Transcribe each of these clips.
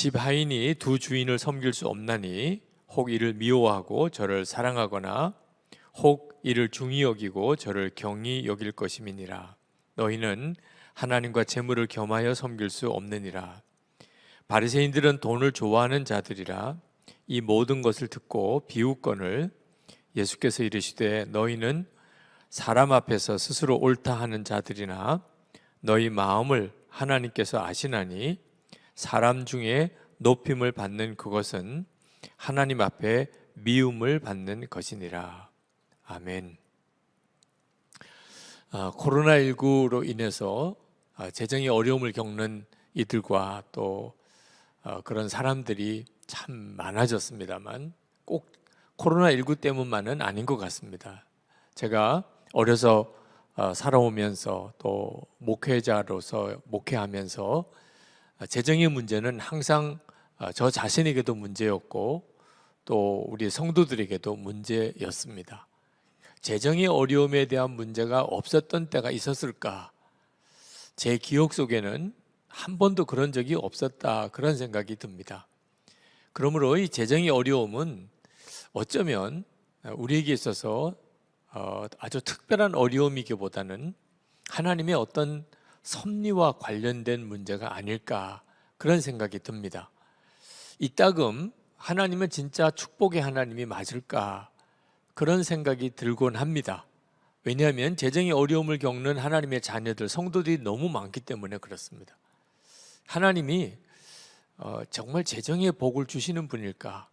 집 하인이 두 주인을 섬길 수 없나니 혹 이를 미워하고 저를 사랑하거나 혹 이를 중히 여기고 저를 경히 여길 것임이니라. 너희는 하나님과 재물을 겸하여 섬길 수 없느니라. 바리새인들은 돈을 좋아하는 자들이라. 이 모든 것을 듣고 비웃거늘 예수께서 이르시되 너희는 사람 앞에서 스스로 옳다 하는 자들이나 너희 마음을 하나님께서 아시나니 사람 중에 높임을 받는 그것은 하나님 앞에 미움을 받는 것이니라. 아멘. 코로나19로 인해서 재정의 어려움을 겪는 이들과 또 그런 사람들이 참 많아졌습니다만 꼭 코로나19 때문만은 아닌 것 같습니다. 제가 어려서 살아오면서 또 목회자로서 목회하면서 재정의 문제는 항상 저 자신에게도 문제였고 또 우리 성도들에게도 문제였습니다. 재정의 어려움에 대한 문제가 없었던 때가 있었을까? 제 기억 속에는 한 번도 그런 적이 없었다, 그런 생각이 듭니다. 그러므로 이 재정의 어려움은 어쩌면 우리에게 있어서 아주 특별한 어려움이기보다는 하나님의 어떤 섭리와 관련된 문제가 아닐까, 그런 생각이 듭니다. 이따금 하나님은 진짜 축복의 하나님이 맞을까, 그런 생각이 들곤 합니다. 왜냐하면 재정의 어려움을 겪는 하나님의 자녀들, 성도들이 너무 많기 때문에 그렇습니다. 하나님이 정말 재정의 복을 주시는 분일까?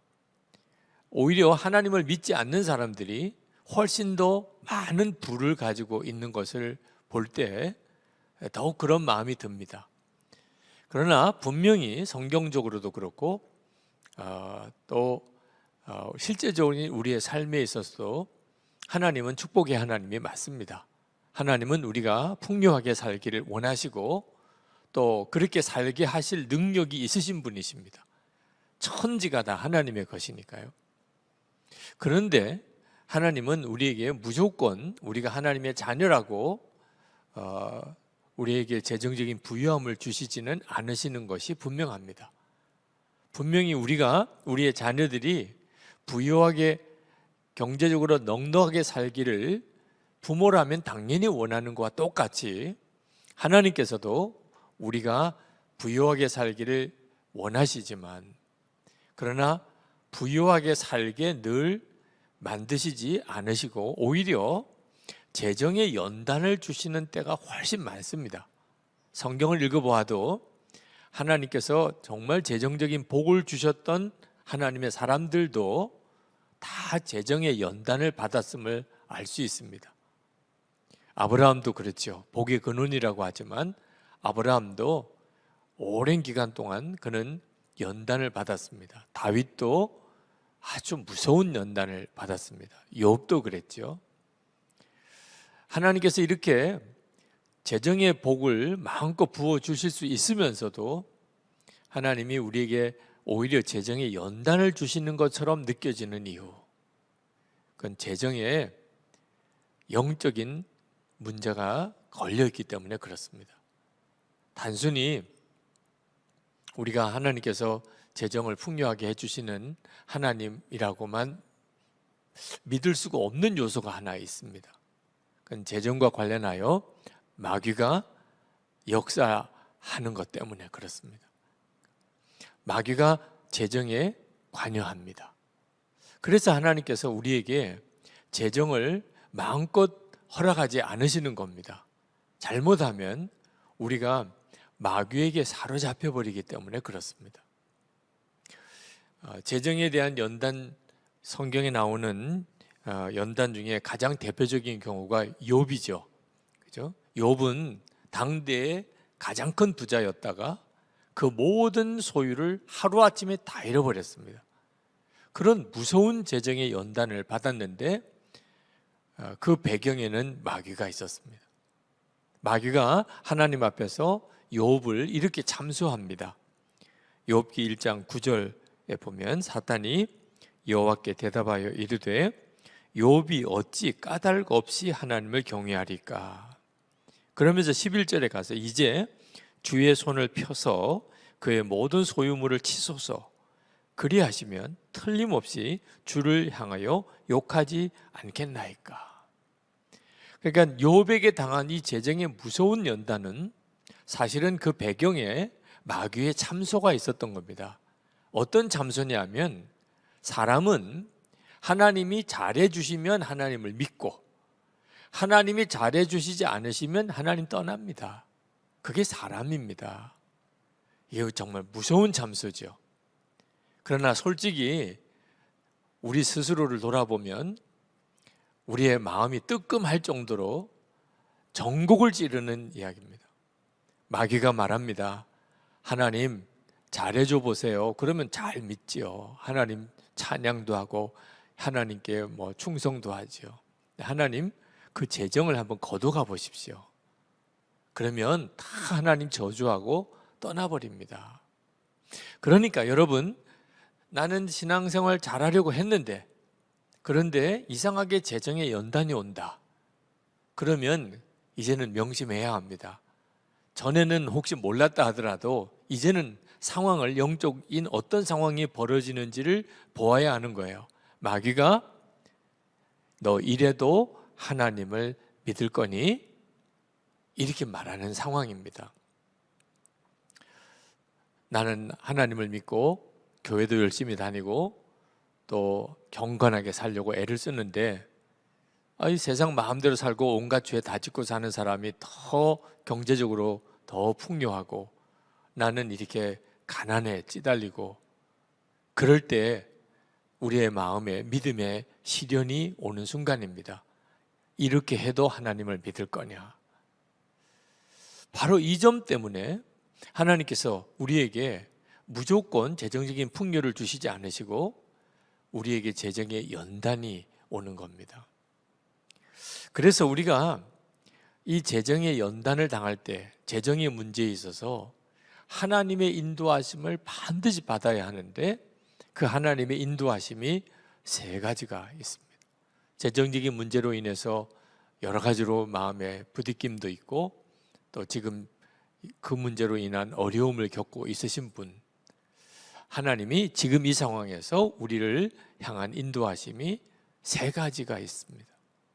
오히려 하나님을 믿지 않는 사람들이 훨씬 더 많은 부를 가지고 있는 것을 볼 때 더욱 그런 마음이 듭니다. 그러나 분명히 성경적으로도 그렇고 또 실제적으로 우리의 삶에 있어서도 하나님은 축복의 하나님이 맞습니다. 하나님은 우리가 풍요하게 살기를 원하시고 또 그렇게 살게 하실 능력이 있으신 분이십니다. 천지가 다 하나님의 것이니까요. 그런데 하나님은 우리에게 무조건 우리가 하나님의 자녀라고 우리에게 재정적인 부유함을 주시지는 않으시는 것이 분명합니다. 분명히 우리의 자녀들이 부유하게 경제적으로 넉넉하게 살기를 부모라면 당연히 원하는 것과 똑같이 하나님께서도 우리가 부유하게 살기를 원하시지만 그러나 부유하게 살게 늘 만드시지 않으시고 오히려 재정의 연단을 주시는 때가 훨씬 많습니다. 성경을 읽어보아도 하나님께서 정말 재정적인 복을 주셨던 하나님의 사람들도 다 재정의 연단을 받았음을 알 수 있습니다. 아브라함도 그렇죠. 복의 근원이라고 하지만 아브라함도 오랜 기간 동안 그는 연단을 받았습니다. 다윗도 아주 무서운 연단을 받았습니다. 욥도 그랬죠. 하나님께서 이렇게 재정의 복을 마음껏 부어주실 수 있으면서도 하나님이 우리에게 오히려 재정의 연단을 주시는 것처럼 느껴지는 이유, 그건 재정에 영적인 문제가 걸려있기 때문에 그렇습니다. 단순히 우리가 하나님께서 재정을 풍요하게 해주시는 하나님이라고만 믿을 수가 없는 요소가 하나 있습니다. 그건 재정과 관련하여 마귀가 역사하는 것 때문에 그렇습니다. 마귀가 재정에 관여합니다. 그래서 하나님께서 우리에게 재정을 마음껏 허락하지 않으시는 겁니다. 잘못하면 우리가 마귀에게 사로잡혀 버리기 때문에 그렇습니다. 재정에 대한 연단, 성경에 나오는 연단 중에 가장 대표적인 경우가 욥이죠. 그죠? 욥은 당대의 가장 큰 부자였다가 그 모든 소유를 하루아침에 다 잃어버렸습니다. 그런 무서운 재정의 연단을 받았는데 그 배경에는 마귀가 있었습니다. 마귀가 하나님 앞에서 욥을 이렇게 참수합니다. 욥기 1장 9절에 보면 사탄이 여호와께 대답하여 이르되 욥이 어찌 까닭 없이 하나님을 경외하리까. 그러면서 11절에 가서 이제 주의 손을 펴서 그의 모든 소유물을 치소서. 그리하시면 틀림없이 주를 향하여 욕하지 않겠나이까. 그러니까 욥에게 당한 이 재정의 무서운 연단은 사실은 그 배경에 마귀의 참소가 있었던 겁니다. 어떤 참소냐면, 사람은 하나님이 잘해주시면 하나님을 믿고 하나님이 잘해주시지 않으시면 하나님 떠납니다. 그게 사람입니다. 이게 정말 무서운 참소죠. 그러나 솔직히 우리 스스로를 돌아보면 우리의 마음이 뜨끔할 정도로 전곡을 찌르는 이야기입니다. 마귀가 말합니다. 하나님 잘해줘 보세요. 그러면 잘 믿지요. 하나님 찬양도 하고 하나님께 충성도 하지요. 하나님 그 재정을 한번 거둬가 보십시오. 그러면 다 하나님 저주하고 떠나버립니다. 그러니까 여러분, 나는 신앙생활 잘하려고 했는데 그런데 이상하게 재정에 연단이 온다. 그러면 이제는 명심해야 합니다. 전에는 혹시 몰랐다 하더라도 이제는 상황을, 영적인 어떤 상황이 벌어지는지를 보아야 하는 거예요. 마귀가 너 이래도 하나님을 믿을 거니? 이렇게 말하는 상황입니다. 나는 하나님을 믿고 교회도 열심히 다니고 또 경건하게 살려고 애를 쓰는데 이 세상 마음대로 살고 온갖 죄 다 짓고 사는 사람이 더 경제적으로 더 풍요하고 나는 이렇게 가난에 찌달리고, 그럴 때 우리의 마음에 믿음의 시련이 오는 순간입니다. 이렇게 해도 하나님을 믿을 거냐? 바로 이 점 때문에 하나님께서 우리에게 무조건 재정적인 풍요를 주시지 않으시고 우리에게 재정의 연단이 오는 겁니다. 그래서 우리가 이 재정의 연단을 당할 때 재정의 문제에 있어서 하나님의 인도하심을 반드시 받아야 하는데, 그 하나님의 인도하심이 세 가지가 있습니다. 재정적인 문제로 인해서 여러 가지로 마음에 부딪힘도 있고 또 지금 그 문제로 인한 어려움을 겪고 있으신 분, 하나님이 지금 이 상황에서 우리를 향한 인도하심이 세 가지가 있습니다.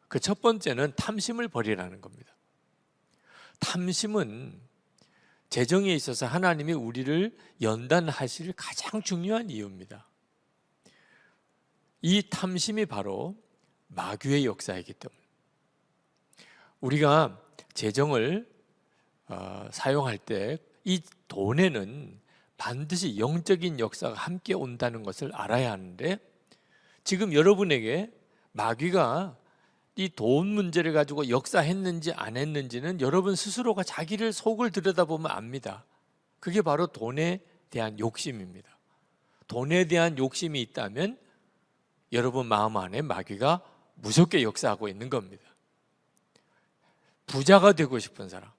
그 첫 번째는 탐심을 버리라는 겁니다. 탐심은 재정에 있어서 하나님이 우리를 연단하실 가장 중요한 이유입니다. 이 탐심이 바로 마귀의 역사이기 때문에 우리가 재정을 사용할 때 이 돈에는 반드시 영적인 역사가 함께 온다는 것을 알아야 하는데, 지금 여러분에게 마귀가 이 돈 문제를 가지고 역사했는지 안 했는지는 여러분 스스로가 자기를 속을 들여다보면 압니다. 그게 바로 돈에 대한 욕심입니다. 돈에 대한 욕심이 있다면 여러분 마음 안에 마귀가 무섭게 역사하고 있는 겁니다. 부자가 되고 싶은 사람,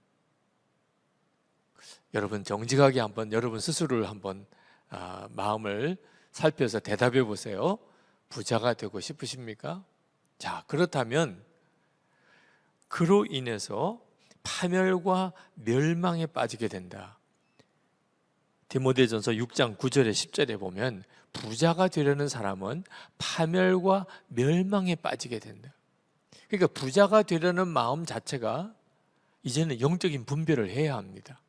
여러분 정직하게 한번 여러분 스스로를 한번 마음을 살펴서 대답해 보세요. 부자가 되고 싶으십니까? 자, 그렇다면 그로 인해서 파멸과 멸망에 빠지게 된다. 디모데전서 6장 9절에 10절에 보면 부자가 되려는 사람은 파멸과 멸망에 빠지게 된다. 그러니까 부자가 되려는 마음 자체가 이제는 영적인 분별을 해야 합니다.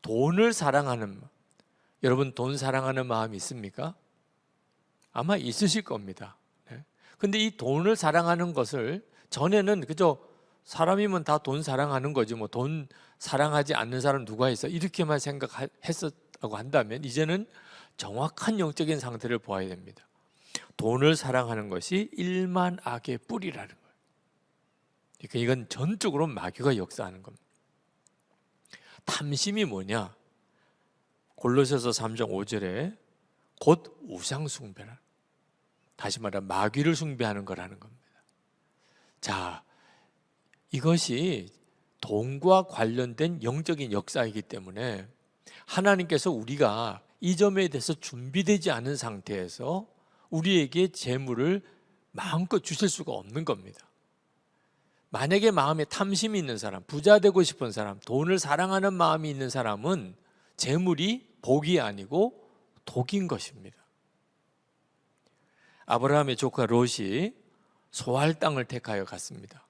돈을 사랑하는, 여러분 돈 사랑하는 마음이 있습니까? 아마 있으실 겁니다. 근데 이 돈을 사랑하는 것을 전에는 그저 사람이면 다 돈 사랑하는 거지 뭐 돈 사랑하지 않는 사람 누가 있어, 이렇게만 생각했었다고 한다면 이제는 정확한 영적인 상태를 보아야 됩니다. 돈을 사랑하는 것이 일만 악의 뿌리라는 거예요. 그러니까 이건 전적으로 마귀가 역사하는 겁니다. 탐심이 뭐냐? 골로새서 3장 5절에 곧 우상 숭배라. 다시 말하면 마귀를 숭배하는 거라는 겁니다. 자, 이것이 돈과 관련된 영적인 역사이기 때문에 하나님께서 우리가 이 점에 대해서 준비되지 않은 상태에서 우리에게 재물을 마음껏 주실 수가 없는 겁니다. 만약에 마음에 탐심이 있는 사람, 부자 되고 싶은 사람, 돈을 사랑하는 마음이 있는 사람은 재물이 복이 아니고 독인 것입니다. 아브라함의 조카 롯이 소할 땅을 택하여 갔습니다.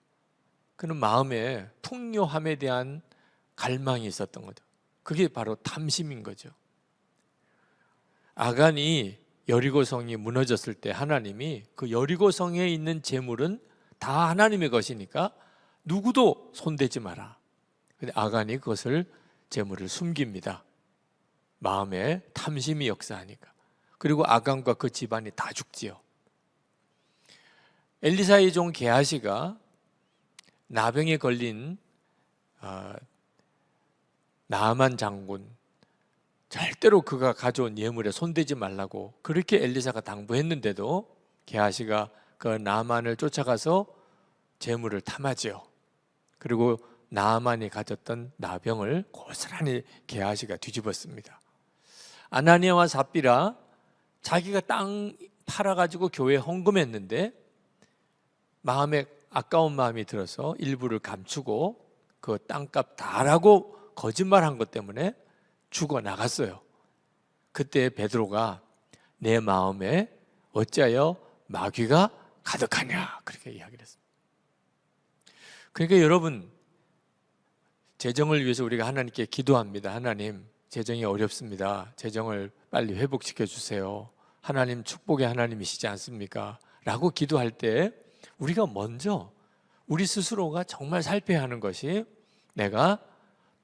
그는 마음에 풍요함에 대한 갈망이 있었던 거죠. 그게 바로 탐심인 거죠. 아간이 여리고성이 무너졌을 때 하나님이 그 여리고성에 있는 재물은 다 하나님의 것이니까 누구도 손대지 마라. 근데 아간이 그것을 재물을 숨깁니다. 마음에 탐심이 역사하니까. 그리고 아간과 그 집안이 다 죽지요. 엘리사의 종 게하시가 나병에 걸린 나아만 장군, 절대로 그가 가져온 예물에 손대지 말라고 그렇게 엘리사가 당부했는데도 게하시가 그 나아만을 쫓아가서 재물을 탐하지요. 그리고 나아만이 가졌던 나병을 고스란히 게하시가 뒤집었습니다. 아나니아와 삽비라 자기가 땅 팔아가지고 교회에 헌금했는데 마음에 아까운 마음이 들어서 일부를 감추고 그 땅값 다라고 거짓말한 것 때문에 죽어나갔어요. 그때 베드로가 내 마음에 어찌하여 마귀가 가득하냐 그렇게 이야기를 했습니다. 그러니까 여러분, 재정을 위해서 우리가 하나님께 기도합니다. 하나님, 재정이 어렵습니다. 재정을 빨리 회복시켜 주세요. 하나님 축복의 하나님이시지 않습니까? 라고 기도할 때 우리가 먼저 우리 스스로가 정말 살펴야 하는 것이 내가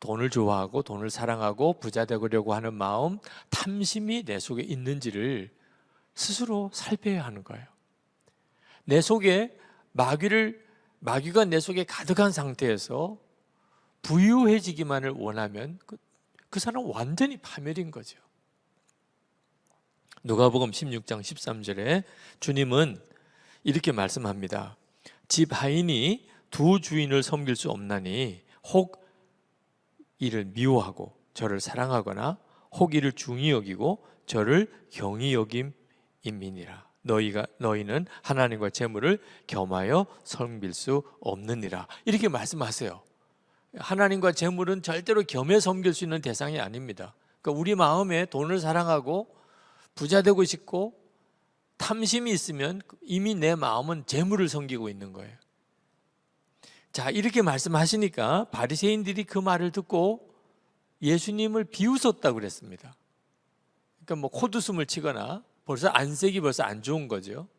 돈을 좋아하고 돈을 사랑하고 부자 되려고 하는 마음, 탐심이 내 속에 있는지를 스스로 살펴야 하는 거예요. 내 속에 마귀가 내 속에 가득한 상태에서 부유해지기만을 원하면 그 사람은 완전히 파멸인 거죠. 누가복음 16장 13절에 주님은 이렇게 말씀합니다. 집 하인이 두 주인을 섬길 수 없나니 혹 이를 미워하고 저를 사랑하거나 혹 이를 중히 여기고 저를 경히 여김이니라. 너희는 하나님과 재물을 겸하여 섬길 수 없느니라. 이렇게 말씀하세요. 하나님과 재물은 절대로 겸해 섬길 수 있는 대상이 아닙니다. 그러니까 우리 마음에 돈을 사랑하고 부자 되고 싶고 탐심이 있으면 이미 내 마음은 재물을 섬기고 있는 거예요. 자, 이렇게 말씀하시니까 바리새인들이 그 말을 듣고 예수님을 비웃었다고 그랬습니다. 그러니까 뭐 콧웃음을 치거나 벌써 안색이 벌써 안 좋은 거죠.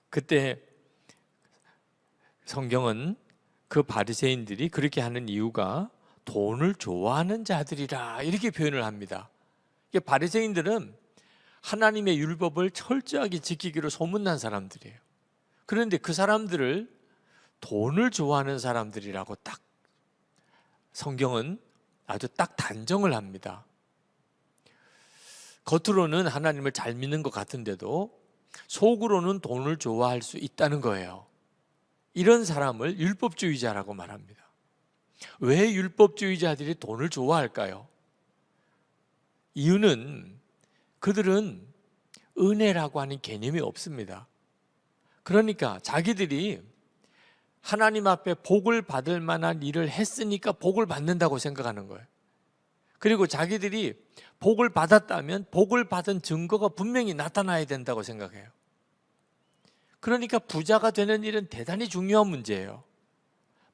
그때 성경은 그 바리새인들이 그렇게 하는 이유가 돈을 좋아하는 자들이라 이렇게 표현을 합니다. 바리새인들은 하나님의 율법을 철저하게 지키기로 소문난 사람들이에요. 그런데 그 사람들을 돈을 좋아하는 사람들이라고 딱 성경은 아주 딱 단정을 합니다. 겉으로는 하나님을 잘 믿는 것 같은데도 속으로는 돈을 좋아할 수 있다는 거예요. 이런 사람을 율법주의자라고 말합니다. 왜 율법주의자들이 돈을 좋아할까요? 이유는 그들은 은혜라고 하는 개념이 없습니다. 그러니까 자기들이 하나님 앞에 복을 받을 만한 일을 했으니까 복을 받는다고 생각하는 거예요. 그리고 자기들이 복을 받았다면 복을 받은 증거가 분명히 나타나야 된다고 생각해요. 그러니까 부자가 되는 일은 대단히 중요한 문제예요.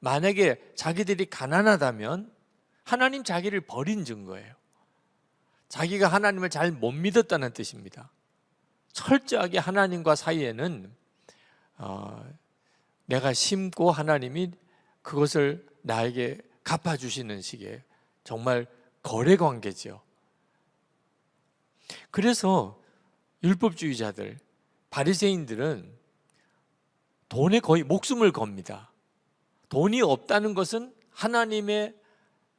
만약에 자기들이 가난하다면 하나님 자기를 버린 증거예요. 자기가 하나님을 잘 못 믿었다는 뜻입니다. 철저하게 하나님과 사이에는 내가 심고 하나님이 그것을 나에게 갚아주시는 식의 정말 거래 관계죠. 그래서 율법주의자들, 바리새인들은 돈에 거의 목숨을 겁니다. 돈이 없다는 것은 하나님의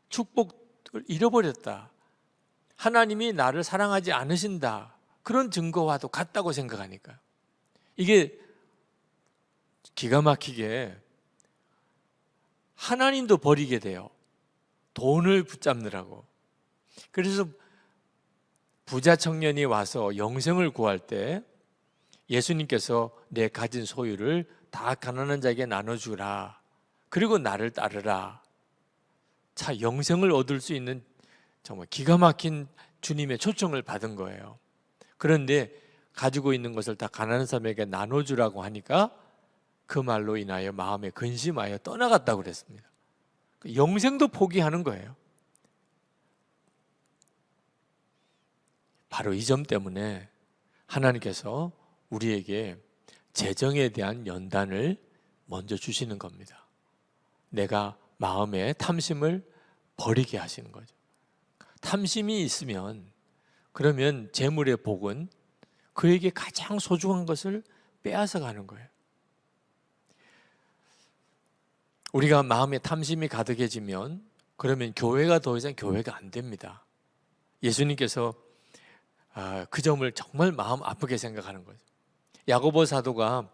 축복을 잃어버렸다. 하나님이 나를 사랑하지 않으신다. 그런 증거와도 같다고 생각하니까요. 이게 기가 막히게 하나님도 버리게 돼요. 돈을 붙잡느라고. 그래서 부자 청년이 와서 영생을 구할 때 예수님께서 내 가진 소유를 다 가난한 자에게 나눠주라. 그리고 나를 따르라. 자, 영생을 얻을 수 있는 정말 기가 막힌 주님의 초청을 받은 거예요. 그런데 가지고 있는 것을 다 가난한 사람에게 나눠주라고 하니까 그 말로 인하여 마음에 근심하여 떠나갔다고 그랬습니다. 영생도 포기하는 거예요. 바로 이 점 때문에 하나님께서 우리에게 재정에 대한 연단을 먼저 주시는 겁니다. 내가 마음의 탐심을 버리게 하시는 거죠. 탐심이 있으면 그러면 재물의 복은 그에게 가장 소중한 것을 빼앗아 가는 거예요. 우리가 마음에 탐심이 가득해지면 그러면 교회가 더 이상 교회가 안 됩니다. 예수님께서 그 점을 정말 마음 아프게 생각하는 거죠. 야고보 사도가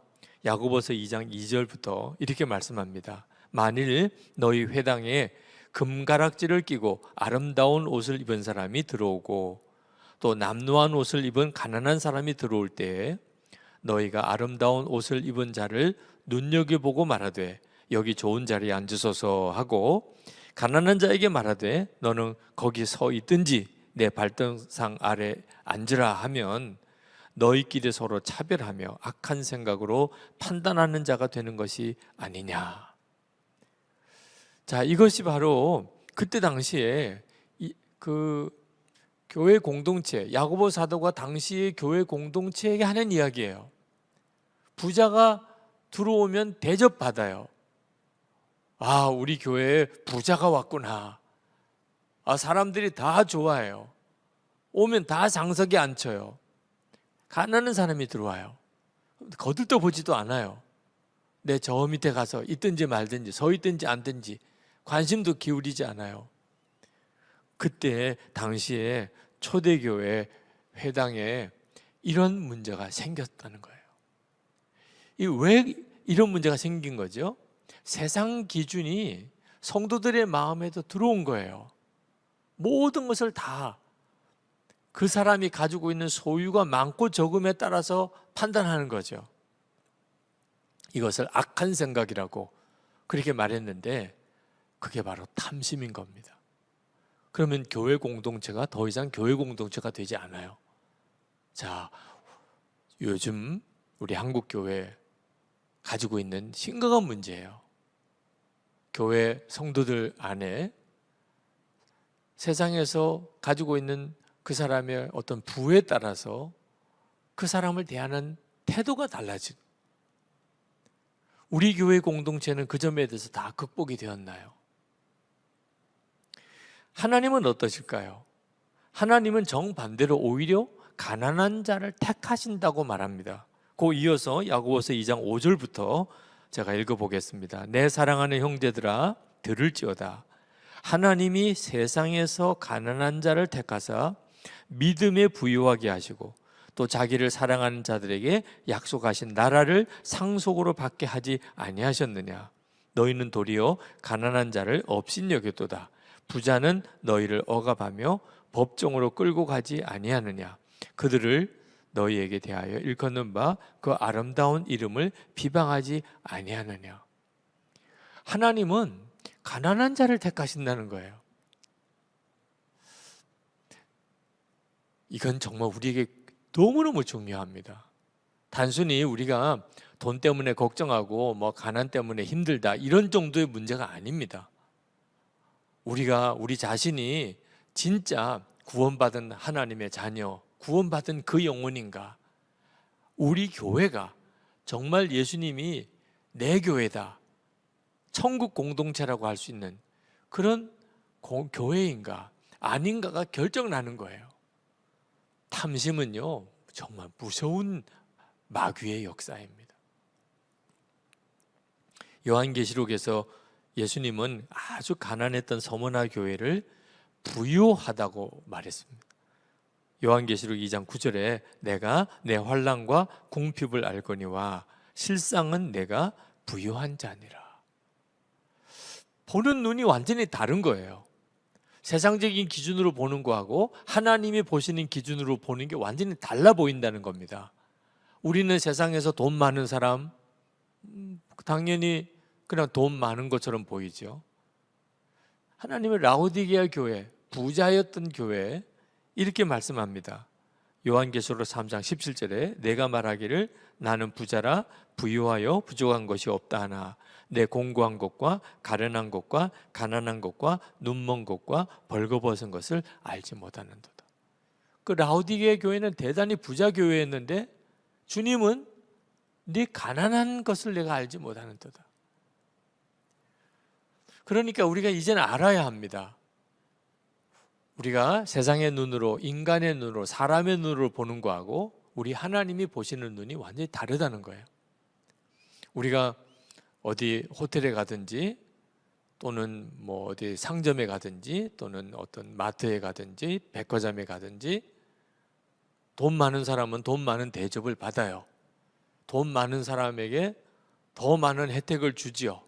야고보서 2장 2절부터 이렇게 말씀합니다. 만일 너희 회당에 금가락지를 끼고 아름다운 옷을 입은 사람이 들어오고 또 남루한 옷을 입은 가난한 사람이 들어올 때에 너희가 아름다운 옷을 입은 자를 눈여겨보고 말하되 여기 좋은 자리에 앉으소서 하고 가난한 자에게 말하되 너는 거기 서 있든지 내 발등상 아래 앉으라 하면 너희끼리 서로 차별하며 악한 생각으로 판단하는 자가 되는 것이 아니냐. 자, 이것이 바로 그때 당시에 그 교회 공동체, 야고보 사도가 당시의 교회 공동체에게 하는 이야기예요. 부자가 들어오면 대접받아요. 아, 우리 교회에 부자가 왔구나. 아, 사람들이 다 좋아해요. 오면 다 장석에 앉혀요. 가난한 사람이 들어와요. 거들떠 보지도 않아요. 내 저 밑에 가서 있든지 말든지 서 있든지 앉든지 관심도 기울이지 않아요. 그때 당시에 초대교회 회당에 이런 문제가 생겼다는 거예요. 왜 이런 문제가 생긴 거죠? 세상 기준이 성도들의 마음에도 들어온 거예요. 모든 것을 다 그 사람이 가지고 있는 소유가 많고 적음에 따라서 판단하는 거죠. 이것을 악한 생각이라고 그렇게 말했는데 그게 바로 탐심인 겁니다. 그러면 교회 공동체가 더 이상 교회 공동체가 되지 않아요. 자, 요즘 우리 한국 교회 가지고 있는 심각한 문제예요. 교회 성도들 안에 세상에서 가지고 있는 그 사람의 어떤 부에 따라서 그 사람을 대하는 태도가 달라지고, 우리 교회 공동체는 그 점에 대해서 다 극복이 되었나요? 하나님은 어떠실까요? 하나님은 정반대로 오히려 가난한 자를 택하신다고 말합니다. 그 이어서 야고보서 2장 5절부터 제가 읽어보겠습니다. 내 사랑하는 형제들아 들을지어다. 하나님이 세상에서 가난한 자를 택하사 믿음에 부유하게 하시고 또 자기를 사랑하는 자들에게 약속하신 나라를 상속으로 받게 하지 아니하셨느냐. 너희는 도리어 가난한 자를 업신여겼도다. 부자는 너희를 억압하며 법정으로 끌고 가지 아니하느냐. 그들을 너희에게 대하여 일컫는 바 그 아름다운 이름을 비방하지 아니하느냐. 하나님은 가난한 자를 택하신다는 거예요. 이건 정말 우리에게 너무너무 중요합니다. 단순히 우리가 돈 때문에 걱정하고 가난 때문에 힘들다 이런 정도의 문제가 아닙니다. 우리가 우리 자신이 진짜 구원받은 하나님의 자녀, 구원받은 그 영혼인가? 우리 교회가 정말 예수님이 내 교회다, 천국 공동체라고 할 수 있는 그런 교회인가 아닌가가 결정나는 거예요. 탐심은요 정말 무서운 마귀의 역사입니다. 요한계시록에서 예수님은 아주 가난했던 서머나 교회를 부유하다고 말했습니다. 요한계시록 2장 9절에 내가 내 환난과 궁핍을 알거니와 실상은 내가 부유한 자니라. 보는 눈이 완전히 다른 거예요. 세상적인 기준으로 보는 거하고 하나님이 보시는 기준으로 보는 게 완전히 달라 보인다는 겁니다. 우리는 세상에서 돈 많은 사람 당연히 그냥 돈 많은 것처럼 보이죠. 하나님의 라오디게아 교회 부자였던 교회 이렇게 말씀합니다. 요한계시록 3장 17절에 내가 말하기를 나는 부자라 부유하여 부족한 것이 없다 하나 내 공고한 것과 가련한 것과 가난한 것과 눈먼 것과 벌거벗은 것을 알지 못하는도다. 그 라오디게 교회는 대단히 부자 교회였는데 주님은 네 가난한 것을 내가 알지 못하는도다. 그러니까 우리가 이제는 알아야 합니다. 우리가 세상의 눈으로, 인간의 눈으로, 사람의 눈으로 보는 거하고 우리 하나님이 보시는 눈이 완전히 다르다는 거예요. 우리가 어디 호텔에 가든지 또는 뭐 어디 상점에 가든지 또는 어떤 마트에 가든지 백화점에 가든지 돈 많은 사람은 돈 많은 대접을 받아요. 돈 많은 사람에게 더 많은 혜택을 주지요.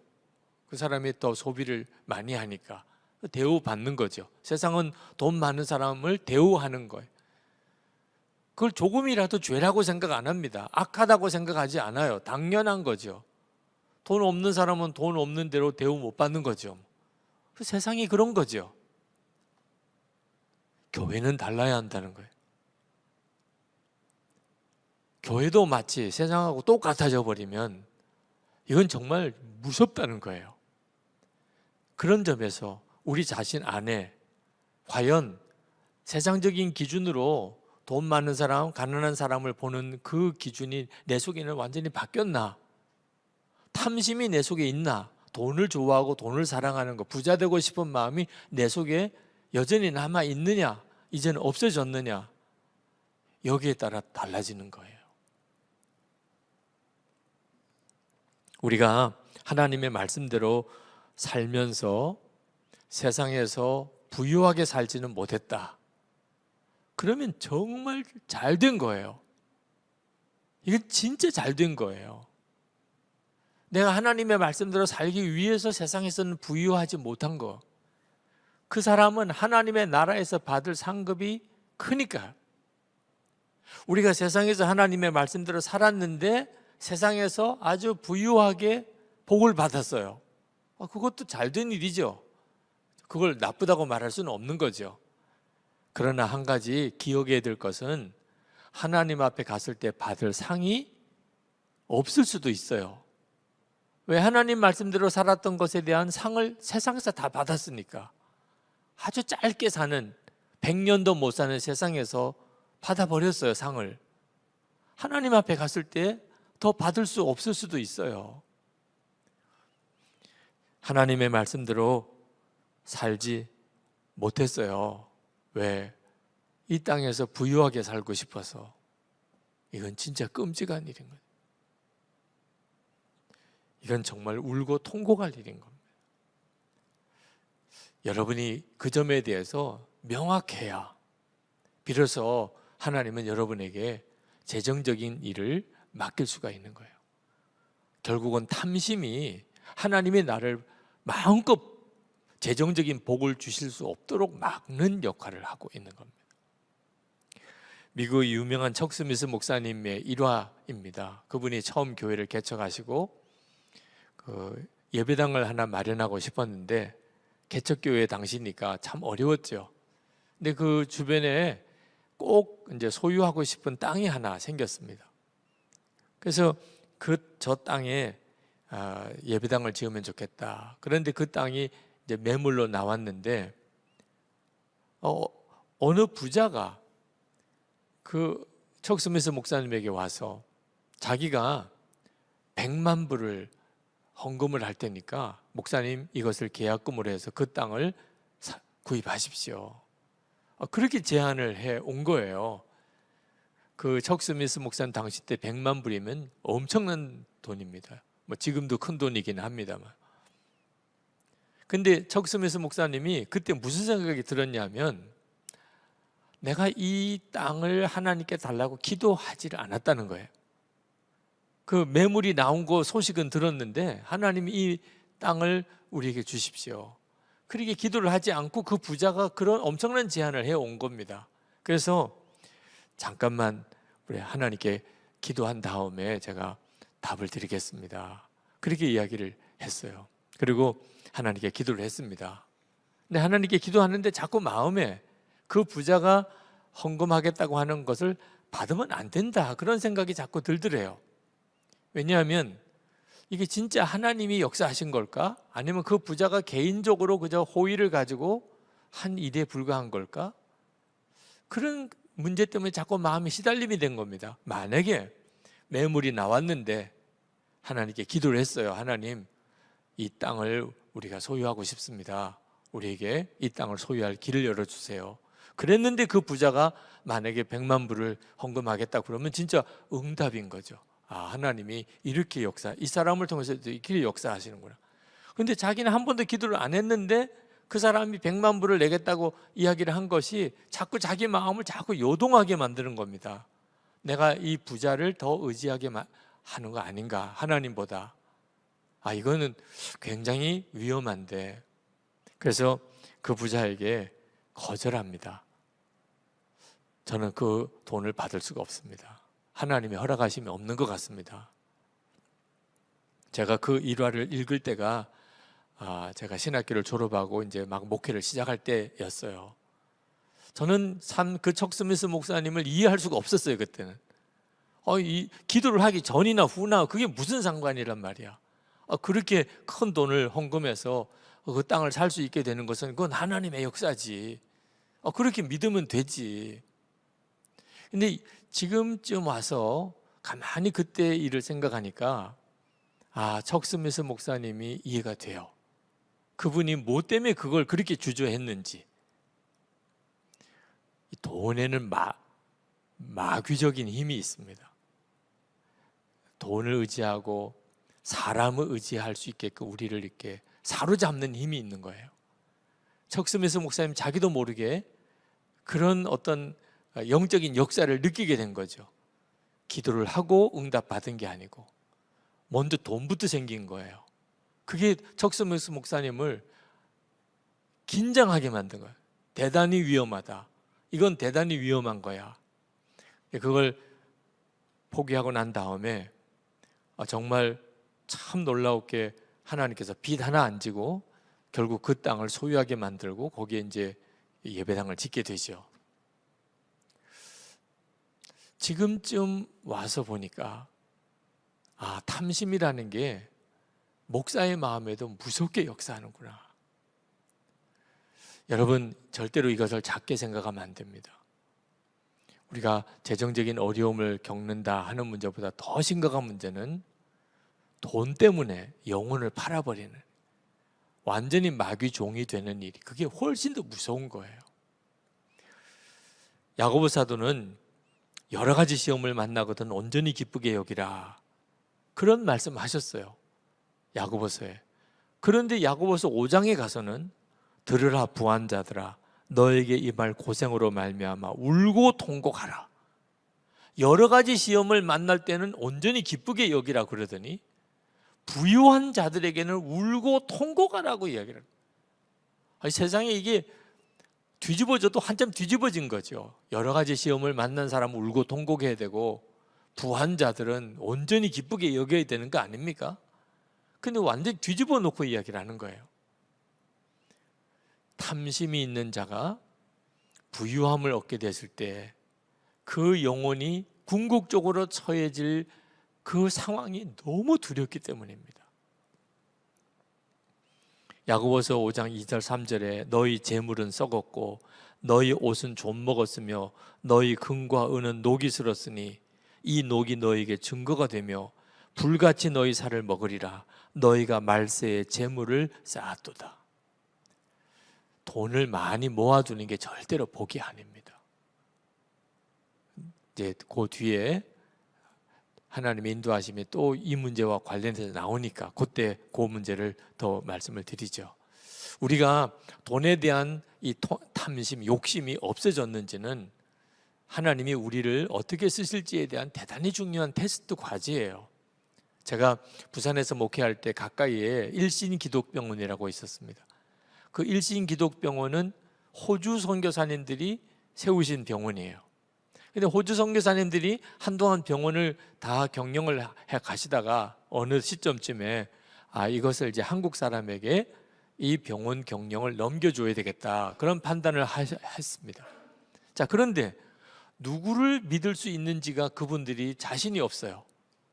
그 사람이 더 소비를 많이 하니까 대우받는 거죠. 세상은 돈 많은 사람을 대우하는 거예요. 그걸 조금이라도 죄라고 생각 안 합니다. 악하다고 생각하지 않아요. 당연한 거죠. 돈 없는 사람은 돈 없는 대로 대우 못 받는 거죠. 세상이 그런 거죠. 교회는 달라야 한다는 거예요. 교회도 마치 세상하고 똑같아져 버리면 이건 정말 무섭다는 거예요. 그런 점에서 우리 자신 안에 과연 세상적인 기준으로 돈 많은 사람, 가난한 사람을 보는 그 기준이 내 속에는 완전히 바뀌었나? 탐심이 내 속에 있나? 돈을 좋아하고 돈을 사랑하는 거, 부자 되고 싶은 마음이 내 속에 여전히 남아 있느냐? 이제는 없어졌느냐? 여기에 따라 달라지는 거예요. 우리가 하나님의 말씀대로 살면서 세상에서 부유하게 살지는 못했다. 그러면 정말 잘 된 거예요. 이건 진짜 잘 된 거예요. 내가 하나님의 말씀대로 살기 위해서 세상에서는 부유하지 못한 거. 그 사람은 하나님의 나라에서 받을 상급이 크니까. 우리가 세상에서 하나님의 말씀대로 살았는데 세상에서 아주 부유하게 복을 받았어요. 그것도 잘된 일이죠. 그걸 나쁘다고 말할 수는 없는 거죠. 그러나 한 가지 기억해야 될 것은 하나님 앞에 갔을 때 받을 상이 없을 수도 있어요. 왜? 하나님 말씀대로 살았던 것에 대한 상을 세상에서 다 받았으니까. 아주 짧게 사는 100년도 못 사는 세상에서 받아버렸어요, 상을. 하나님 앞에 갔을 때 더 받을 수 없을 수도 있어요. 하나님의 말씀대로 살지 못했어요. 왜? 이 땅에서 부유하게 살고 싶어서. 이건 진짜 끔찍한 일인 거예요. 이건 정말 울고 통곡할 일인 겁니다. 여러분이 그 점에 대해서 명확해야 비로소 하나님은 여러분에게 재정적인 일을 맡길 수가 있는 거예요. 결국은 탐심이 하나님이 나를 마음껏 재정적인 복을 주실 수 없도록 막는 역할을 하고 있는 겁니다. 미국의 유명한 척 스미스 목사님의 일화입니다. 그분이 처음 교회를 개척하시고 예배당을 하나 마련하고 싶었는데 개척교회 당시니까 참 어려웠죠. 근데 그 주변에 꼭 이제 소유하고 싶은 땅이 하나 생겼습니다. 그래서 저 땅에 예배당을 지으면 좋겠다. 그런데 그 땅이 이제 매물로 나왔는데 어느 부자가 그 척 스미스 목사님에게 와서 자기가 100만 불을 헌금을 할 테니까 목사님 이것을 계약금으로 해서 그 땅을 구입하십시오. 그렇게 제안을 해 온 거예요. 그 척 스미스 목사님 당시 때 100만 불이면 엄청난 돈입니다. 뭐 지금도 큰 돈이긴 합니다만. 근데 척 스미스 목사님이 그때 무슨 생각이 들었냐면 내가 이 땅을 하나님께 달라고 기도하지를 않았다는 거예요. 그 매물이 나온 거 소식은 들었는데 하나님이 이 땅을 우리에게 주십시오. 그렇게 기도를 하지 않고 그 부자가 그런 엄청난 제안을 해온 겁니다. 그래서 잠깐만 우리 하나님께 기도한 다음에 제가 답을 드리겠습니다. 그렇게 이야기를 했어요. 그리고 하나님께 기도를 했습니다. 근데 하나님께 기도하는데 자꾸 마음에 그 부자가 헌금하겠다고 하는 것을 받으면 안 된다, 그런 생각이 자꾸 들더래요. 왜냐하면 이게 진짜 하나님이 역사하신 걸까? 아니면 그 부자가 개인적으로 그저 호의를 가지고 한 일에 불과한 걸까? 그런 문제 때문에 자꾸 마음이 시달림이 된 겁니다. 만약에 매물이 나왔는데 하나님께 기도를 했어요. 하나님, 이 땅을 우리가 소유하고 싶습니다. 우리에게 이 땅을 소유할 길을 열어주세요. 그랬는데 그 부자가 만약에 100만 불을 헌금하겠다 그러면 진짜 응답인 거죠. 아, 하나님이 이렇게 이 사람을 통해서 이렇게 역사하시는구나. 근데 자기는 한 번도 기도를 안 했는데 그 사람이 100만 불을 내겠다고 이야기를 한 것이 자꾸 자기 마음을 자꾸 요동하게 만드는 겁니다. 내가 이 부자를 더 의지하게 하는 거 아닌가, 하나님보다. 아, 이거는 굉장히 위험한데, 그래서 그 부자에게 거절합니다. 저는 그 돈을 받을 수가 없습니다. 하나님이 허락하심이 없는 것 같습니다. 제가 그 일화를 읽을 때가 제가 신학교를 졸업하고 이제 막 목회를 시작할 때였어요. 저는 참 그 척 스미스 목사님을 이해할 수가 없었어요. 그때는 이 기도를 하기 전이나 후나 그게 무슨 상관이란 말이야. 그렇게 큰 돈을 헌금해서 그 땅을 살 수 있게 되는 것은 그건 하나님의 역사지. 그렇게 믿으면 되지. 근데 지금쯤 와서 가만히 그때 일을 생각하니까 척 스미스 목사님이 이해가 돼요. 그분이 뭐 때문에 그걸 그렇게 주저했는지. 돈에는 마귀적인 힘이 있습니다. 돈을 의지하고 사람을 의지할 수 있게끔 우리를 이렇게 사로잡는 힘이 있는 거예요. 척 스미스 목사님 자기도 모르게 그런 어떤 영적인 역사를 느끼게 된 거죠. 기도를 하고 응답받은 게 아니고 먼저 돈부터 생긴 거예요. 그게 척 스미스 목사님을 긴장하게 만든 거예요. 대단히 위험하다. 이건 대단히 위험한 거야. 그걸 포기하고 난 다음에 정말 참 놀라웠게 하나님께서 빚 하나 안 지고 결국 그 땅을 소유하게 만들고 거기에 이제 예배당을 짓게 되죠. 지금쯤 와서 보니까 탐심이라는 게 목사의 마음에도 무섭게 역사하는구나. 여러분, 절대로 이것을 작게 생각하면 안 됩니다. 우리가 재정적인 어려움을 겪는다 하는 문제보다 더 심각한 문제는 돈 때문에 영혼을 팔아버리는, 완전히 마귀 종이 되는 일이, 그게 훨씬 더 무서운 거예요. 야고보 사도는 여러 가지 시험을 만나거든 온전히 기쁘게 여기라, 그런 말씀하셨어요, 야고보서에. 그런데 야고보서 5장에 가서는 들으라 부한자들아, 너에게 이 말 고생으로 말미암아 울고 통곡하라. 여러 가지 시험을 만날 때는 온전히 기쁘게 여기라 그러더니 부유한 자들에게는 울고 통곡하라고 이야기를. 세상에 이게 뒤집어져도 한참 뒤집어진 거죠. 여러 가지 시험을 만난 사람은 울고 통곡해야 되고 부한 자들은 온전히 기쁘게 여겨야 되는 거 아닙니까? 근데 완전히 뒤집어 놓고 이야기를 하는 거예요. 탐심이 있는 자가 부유함을 얻게 됐을 때 그 영혼이 궁극적으로 처해질 그 상황이 너무 두렵기 때문입니다. 야고보서 5장 2절 3절에 너희 재물은 썩었고 너희 옷은 좀 먹었으며 너희 금과 은은 녹이 슬었으니 이 녹이 너희에게 증거가 되며 불같이 너희 살을 먹으리라. 너희가 말세에 재물을 쌓았도다. 돈을 많이 모아두는 게 절대로 복이 아닙니다. 이제 그 뒤에 하나님의 인도하심이 또 이 문제와 관련해서 나오니까 그때 그 문제를 더 말씀을 드리죠. 우리가 돈에 대한 이 탐심, 욕심이 없어졌는지는 하나님이 우리를 어떻게 쓰실지에 대한 대단히 중요한 테스트 과제예요. 제가 부산에서 목회할 때 가까이에 일신기독병원이라고 있었습니다. 그 일신기독병원은 호주 선교사님들이 세우신 병원이에요. 근데 호주 선교사님들이 한동안 병원을 다 경영을 해 가시다가 어느 시점쯤에 이것을 이제 한국 사람에게 이 병원 경영을 넘겨줘야 되겠다, 그런 판단을 했습니다. 자, 그런데 누구를 믿을 수 있는지가 그분들이 자신이 없어요.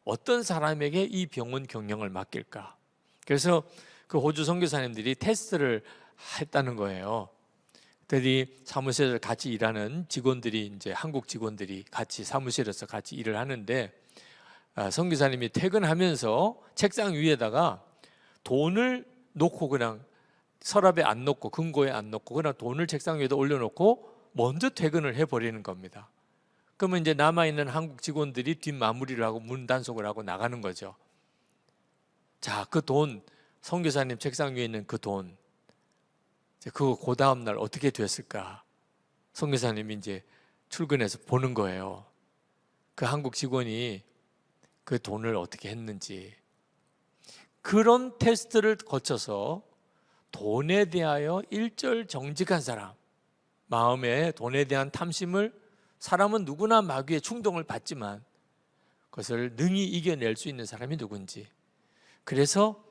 어떤 사람에게 이 병원 경영을 맡길까? 그래서 그 호주 선교사님들이 테스트를 했다는 거예요. 그들이 사무실에서 같이 일하는 직원들이, 이제 한국 직원들이 같이 사무실에서 같이 일을 하는데, 선교사님이 퇴근하면서 책상 위에다가 돈을 놓고, 그냥 서랍에 안 놓고 금고에 안 놓고 그냥 돈을 책상 위에다 올려놓고 먼저 퇴근을 해버리는 겁니다. 그러면 이제 남아있는 한국 직원들이 뒷마무리를 하고 문 단속을 하고 나가는 거죠. 자, 그 돈, 선교사님 책상 위에 있는 그 돈, 그 다음 날 어떻게 됐을까? 선교사님이 이제 출근해서 보는 거예요. 그 한국 직원이 그 돈을 어떻게 했는지. 그런 테스트를 거쳐서 돈에 대하여 일절정직한 사람, 마음에 돈에 대한 탐심을, 사람은 누구나 마귀의 충동을 받지만 그것을 능히 이겨낼 수 있는 사람이 누군지, 그래서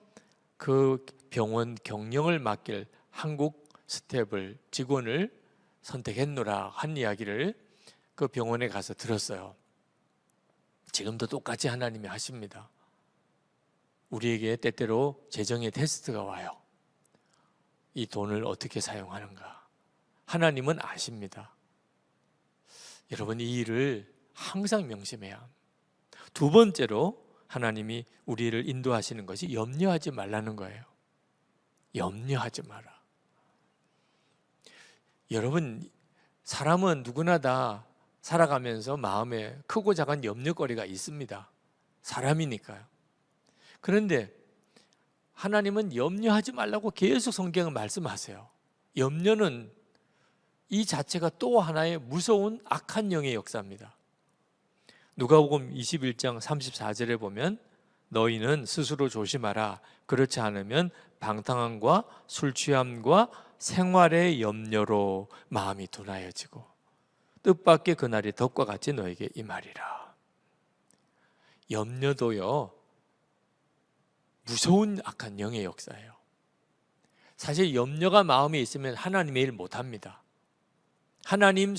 그 병원 경영을 맡길 한국 스텝을, 직원을 선택했노라 한 이야기를 그 병원에 가서 들었어요. 지금도 똑같이 하나님이 하십니다. 우리에게 때때로 재정의 테스트가 와요. 이 돈을 어떻게 사용하는가 하나님은 아십니다. 여러분, 이 일을 항상 명심해야 합니다. 두 번째로 하나님이 우리를 인도하시는 것이 염려하지 말라는 거예요. 염려하지 마라. 여러분, 사람은 누구나 다 살아가면서 마음에 크고 작은 염려거리가 있습니다. 사람이니까요. 그런데 하나님은 염려하지 말라고 계속 성경을 말씀하세요. 염려는 이 자체가 또 하나의 무서운 악한 영의 역사입니다. 누가복음 21장 34절에 보면 너희는 스스로 조심하라. 그렇지 않으면 방탕함과 술 취함과 생활의 염려로 마음이 둔하여지고 뜻밖의 그날이 덕과 같이 너에게 임하리라. 염려도요, 무서운 악한 영의 역사예요. 사실 염려가 마음에 있으면 하나님의 일 못합니다. 하나님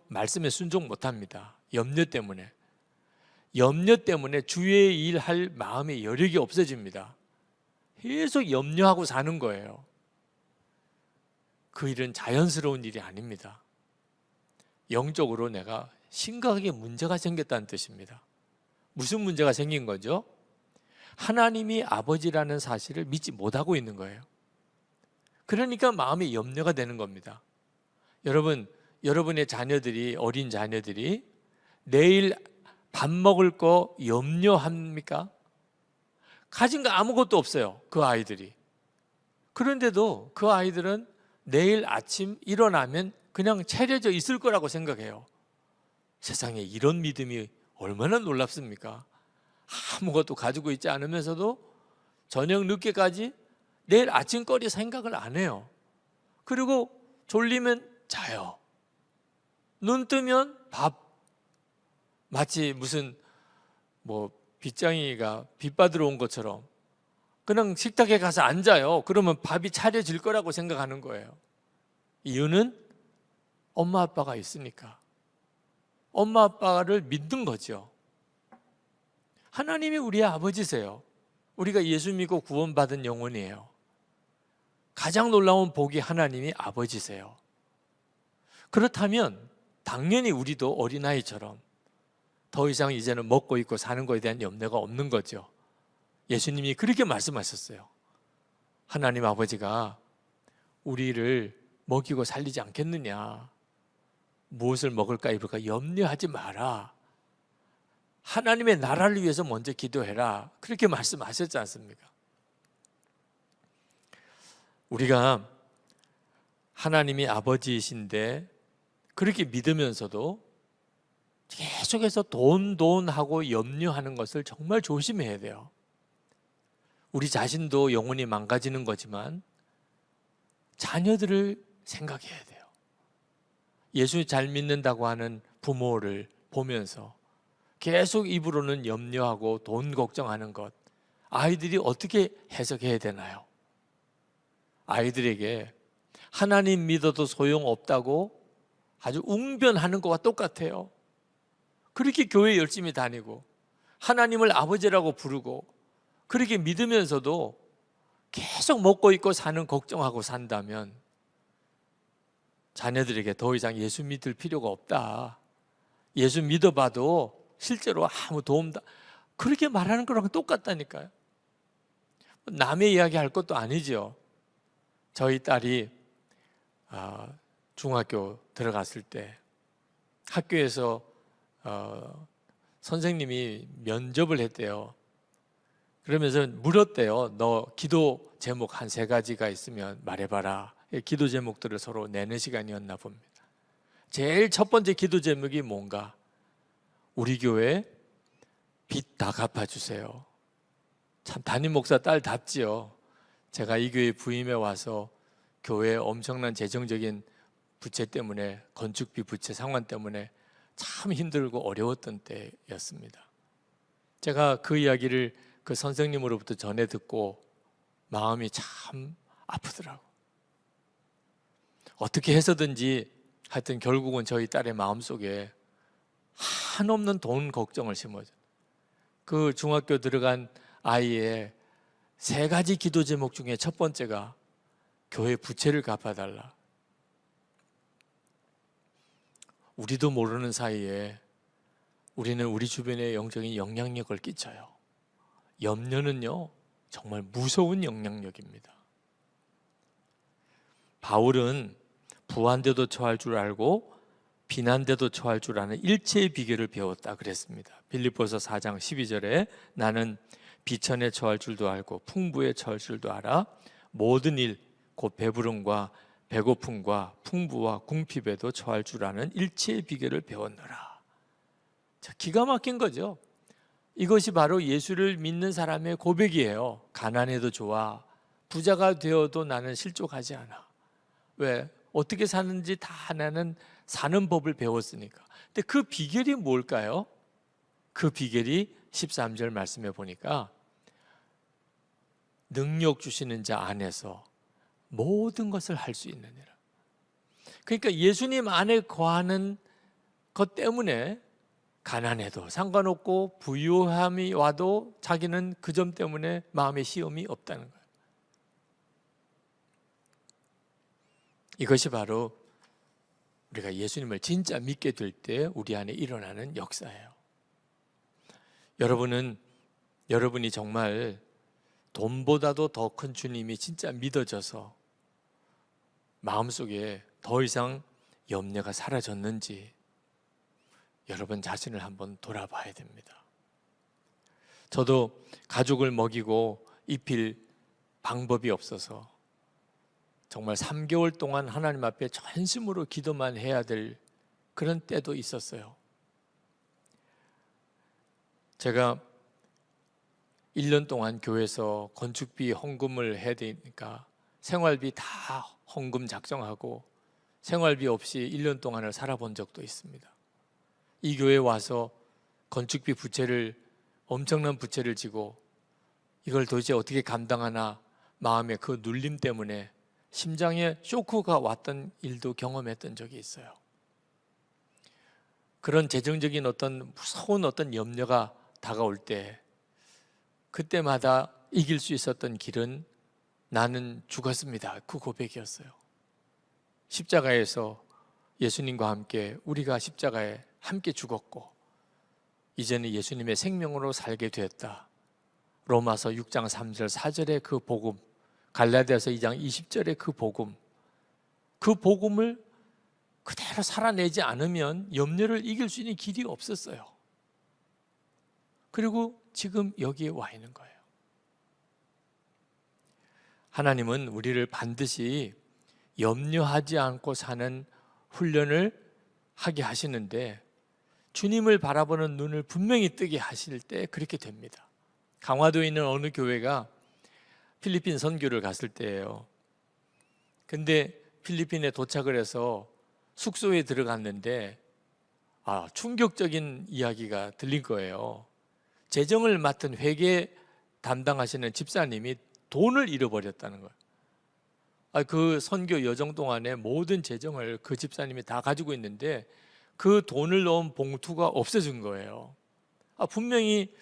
말씀에 순종 못합니다. 염려 때문에 주의 일 할 마음의 여력이 없어집니다. 계속 염려하고 사는 거예요. 그 일은 자연스러운 일이 아닙니다. 영적으로 내가 심각하게 문제가 생겼다는 뜻입니다. 무슨 문제가 생긴 거죠? 하나님이 아버지라는 사실을 믿지 못하고 있는 거예요. 그러니까 마음에 염려가 되는 겁니다. 여러분, 여러분의 자녀들이, 어린 자녀들이 내일 밥 먹을 거 염려합니까? 가진 거 아무것도 없어요, 그 아이들이. 그런데도 그 아이들은 내일 아침 일어나면 그냥 차려져 있을 거라고 생각해요. 세상에 이런 믿음이 얼마나 놀랍습니까? 아무것도 가지고 있지 않으면서도 저녁 늦게까지 내일 아침거리 생각을 안 해요. 그리고 졸리면 자요. 눈 뜨면 밥. 마치 무슨 빚쟁이가 빚 받으러 온 것처럼 그냥 식탁에 가서 앉아요. 그러면 밥이 차려질 거라고 생각하는 거예요. 이유는 엄마 아빠가 있으니까. 엄마 아빠를 믿는 거죠. 하나님이 우리의 아버지세요. 우리가 예수 믿고 구원받은 영혼이에요. 가장 놀라운 복이 하나님이 아버지세요. 그렇다면 당연히 우리도 어린아이처럼 더 이상 이제는 먹고 입고 사는 것에 대한 염려가 없는 거죠. 예수님이 그렇게 말씀하셨어요. 하나님 아버지가 우리를 먹이고 살리지 않겠느냐, 무엇을 먹을까 입을까 염려하지 마라, 하나님의 나라를 위해서 먼저 기도해라, 그렇게 말씀하셨지 않습니까? 우리가 하나님이 아버지이신데 그렇게 믿으면서도 계속해서 돈하고 염려하는 것을 정말 조심해야 돼요. 우리 자신도 영혼이 망가지는 거지만 자녀들을 생각해야 돼요. 예수 잘 믿는다고 하는 부모를 보면서 계속 입으로는 염려하고 돈 걱정하는 것, 아이들이 어떻게 해석해야 되나요? 아이들에게 하나님 믿어도 소용없다고 아주 웅변하는 것과 똑같아요. 그렇게 교회 열심히 다니고 하나님을 아버지라고 부르고 그렇게 믿으면서도 계속 먹고 있고 사는 걱정하고 산다면 자녀들에게 더 이상 예수 믿을 필요가 없다. 예수 믿어봐도 실제로 아무 도움도 그렇게 말하는 거랑 똑같다니까요. 남의 이야기 할 것도 아니죠. 저희 딸이 중학교 들어갔을 때 학교에서 선생님이 면접을 했대요. 그러면서 물었대요. 너 기도 제목 한 3가지가 있으면 말해봐라. 기도 제목들을 서로 내는 시간이었나 봅니다. 제일 첫 번째 기도 제목이 뭔가? 우리 교회 빚 다 갚아주세요. 참 담임 목사 딸답지요. 제가 이 교회 부임해 와서 교회 엄청난 재정적인 부채 때문에, 건축비 부채 상환 때문에 참 힘들고 어려웠던 때였습니다. 제가 그 이야기를 그 선생님으로부터 전해 듣고 마음이 참 아프더라고. 어떻게 해서든지 하여튼 결국은 저희 딸의 마음속에 한없는 돈 걱정을 심어줘. 그 중학교 들어간 아이의 3가지 기도 제목 중에 첫 번째가 교회 부채를 갚아달라. 우리도 모르는 사이에 우리는 우리 주변에 영적인 영향력을 끼쳐요. 염려는요, 정말 무서운 영향력입니다. 바울은 부한데도 처할 줄 알고 비난데도 처할 줄 아는 일체의 비결을 배웠다 그랬습니다. 빌립보서 4장 12절에 나는 비천에 처할 줄도 알고 풍부에 처할 줄도 알아 모든 일 곧 배부름과 배고픔과 풍부와 궁핍에도 처할 줄 아는 일체의 비결을 배웠노라. 자, 기가 막힌 거죠. 이것이 바로 예수를 믿는 사람의 고백이에요. 가난해도 좋아. 부자가 되어도 나는 실족하지 않아. 왜? 어떻게 사는지 다 나는 사는 법을 배웠으니까. 근데 그 비결이 뭘까요? 그 비결이 13절 말씀에 보니까 능력 주시는 자 안에서 모든 것을 할 수 있느니라. 그러니까 예수님 안에 거하는 것 때문에 가난해도 상관없고 부유함이 와도 자기는 그 점 때문에 마음의 시험이 없다는 거예요. 이것이 바로 우리가 예수님을 진짜 믿게 될 때 우리 안에 일어나는 역사예요. 여러분이 정말 돈보다도 더 큰 주님이 진짜 믿어져서 마음속에 더 이상 염려가 사라졌는지 여러분 자신을 한번 돌아봐야 됩니다. 저도 가족을 먹이고 입힐 방법이 없어서 정말 3개월 동안 하나님 앞에 전심으로 기도만 해야 될 그런 때도 있었어요. 제가 1년 동안 교회에서 건축비 헌금을 해야 되니까 생활비 다 헌금 작정하고 생활비 없이 1년 동안을 살아본 적도 있습니다. 이 교회에 와서 건축비 부채를 엄청난 부채를 지고 이걸 도대체 어떻게 감당하나 마음의 그 눌림 때문에 심장에 쇼크가 왔던 일도 경험했던 적이 있어요. 그런 재정적인 어떤 무서운 어떤 염려가 다가올 때 그때마다 이길 수 있었던 길은 나는 죽었습니다. 그 고백이었어요. 십자가에서 예수님과 함께 우리가 십자가에 함께 죽었고 이제는 예수님의 생명으로 살게 되었다. 로마서 6장 3절 4절의 그 복음, 갈라디아서 2장 20절의 그 복음을 그대로 살아내지 않으면 염려를 이길 수 있는 길이 없었어요. 그리고 지금 여기에 와 있는 거예요. 하나님은 우리를 반드시 염려하지 않고 사는 훈련을 하게 하시는데 주님을 바라보는 눈을 분명히 뜨게 하실 때 그렇게 됩니다. 강화도에 있는 어느 교회가 필리핀 선교를 갔을 때예요. 근데 필리핀에 도착을 해서 숙소에 들어갔는데 충격적인 이야기가 들린 거예요. 재정을 맡은 회계 담당하시는 집사님이 돈을 잃어버렸다는 거예요. 그 선교 여정 동안에 모든 재정을 그 집사님이 다 가지고 있는데 그 돈을 넣은 봉투가 없어진 거예요. 분명히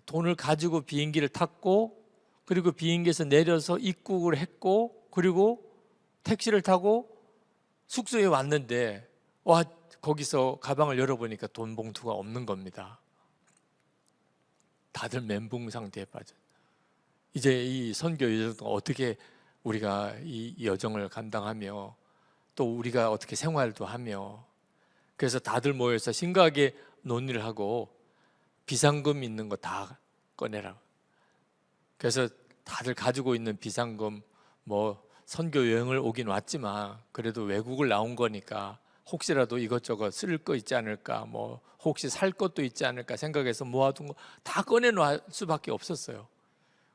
돈을 가지고 비행기를 탔고, 그리고 비행기에서 내려서 입국을 했고, 그리고 택시를 타고 숙소에 왔는데 거기서 가방을 열어보니까 돈 봉투가 없는 겁니다. 다들 멘붕 상태에 빠져. 이제 이 선교 여정 동안 어떻게 우리가 이 여정을 감당하며 또 우리가 어떻게 생활도 하며, 그래서 다들 모여서 심각하게 논의를 하고 비상금 있는 거 다 꺼내라. 그래서 다들 가지고 있는 비상금, 선교 여행을 오긴 왔지만 그래도 외국을 나온 거니까 혹시라도 이것저것 쓸 거 있지 않을까, 혹시 살 것도 있지 않을까 생각해서 모아둔 거 다 꺼내놓을 수밖에 없었어요.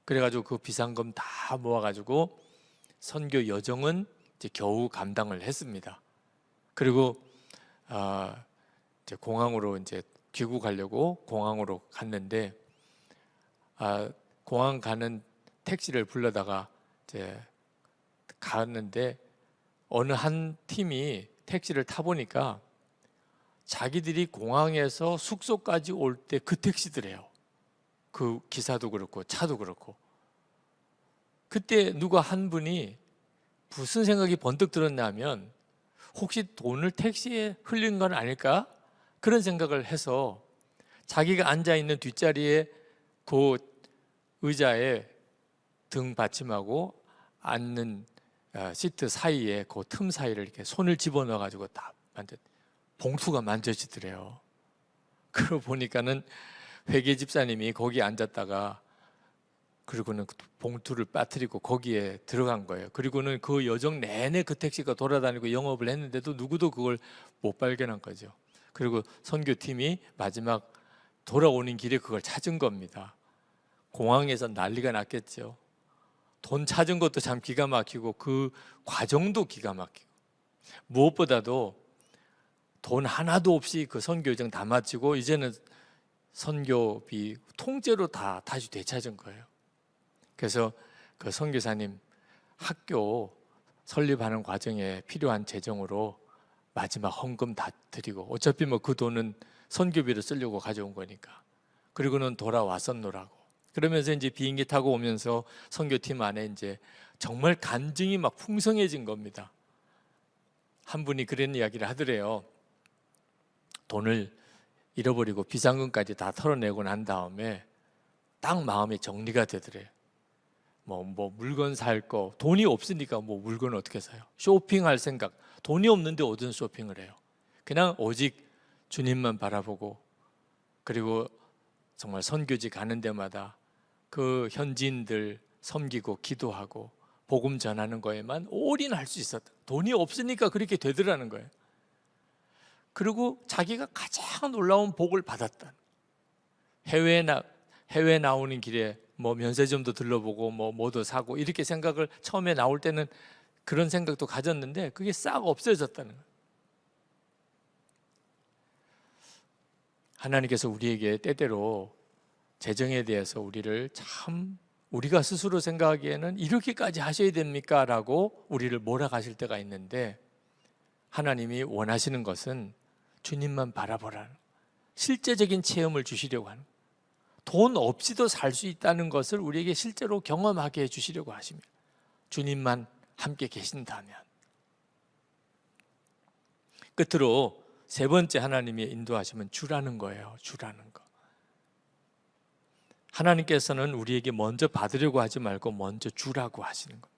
그래가지고 그 비상금 다 모아가지고 선교 여정은 이제 겨우 감당을 했습니다. 그리고 이제 공항으로 이제 귀국하려고 공항으로 갔는데, 공항 가는 택시를 불러다가 이제 갔는데 어느 한 팀이 택시를 타보니까 자기들이 공항에서 숙소까지 올 때 그 택시더래요. 그 기사도 그렇고 차도 그렇고. 그때 누가 한 분이 무슨 생각이 번뜩 들었냐면, 혹시 돈을 택시에 흘린 건 아닐까? 그런 생각을 해서 자기가 앉아있는 뒷자리에 그 의자에 등 받침하고 앉는 시트 사이에 그 틈 사이를 이렇게 손을 집어넣어 가지고 다 봉투가 만져지더래요. 그러고 보니까는 회계 집사님이 거기 앉았다가 그리고는 봉투를 빠뜨리고 거기에 들어간 거예요. 그리고는 그 여정 내내 그 택시가 돌아다니고 영업을 했는데도 누구도 그걸 못 발견한 거죠. 그리고 선교팀이 마지막 돌아오는 길에 그걸 찾은 겁니다. 공항에서 난리가 났겠죠. 돈 찾은 것도 참 기가 막히고 그 과정도 기가 막히고, 무엇보다도 돈 하나도 없이 그 선교 여정 다 마치고 이제는 선교비 통째로 다 다시 되찾은 거예요. 그래서 그 선교사님 학교 설립하는 과정에 필요한 재정으로 마지막 헌금 다 드리고, 어차피 그 돈은 선교비로 쓰려고 가져온 거니까. 그리고는 돌아왔었노라고. 그러면서 이제 비행기 타고 오면서 선교팀 안에 이제 정말 간증이 막 풍성해진 겁니다. 한 분이 그런 이야기를 하더래요. 돈을 잃어버리고 비상금까지 다 털어내고 난 다음에 딱 마음이 정리가 되더래요. 물건 살 거, 돈이 없으니까 물건을 어떻게 사요? 쇼핑할 생각, 돈이 없는데 어떤 쇼핑을 해요? 그냥 오직 주님만 바라보고, 그리고 정말 선교지 가는 데마다 그 현지인들 섬기고 기도하고 복음 전하는 거에만 올인할 수 있었다. 돈이 없으니까 그렇게 되더라는 거예요. 그리고 자기가 가장 놀라운 복을 받았다. 해외 나오는 길에 면세점도 들러보고 뭐도 사고 이렇게 생각을 처음에 나올 때는 그런 생각도 가졌는데 그게 싹 없어졌다는 거예요. 하나님께서 우리에게 때때로 재정에 대해서 우리를 참 우리가 스스로 생각하기에는 이렇게까지 하셔야 됩니까? 라고 우리를 몰아가실 때가 있는데, 하나님이 원하시는 것은 주님만 바라보라는, 실제적인 체험을 주시려고 하는, 돈 없이도 살 수 있다는 것을 우리에게 실제로 경험하게 해주시려고 하십니다. 주님만 함께 계신다면. 끝으로 세 번째 하나님의 인도하심은 주라는 거예요. 주라는 거. 하나님께서는 우리에게 먼저 받으려고 하지 말고 먼저 주라고 하시는 거예요.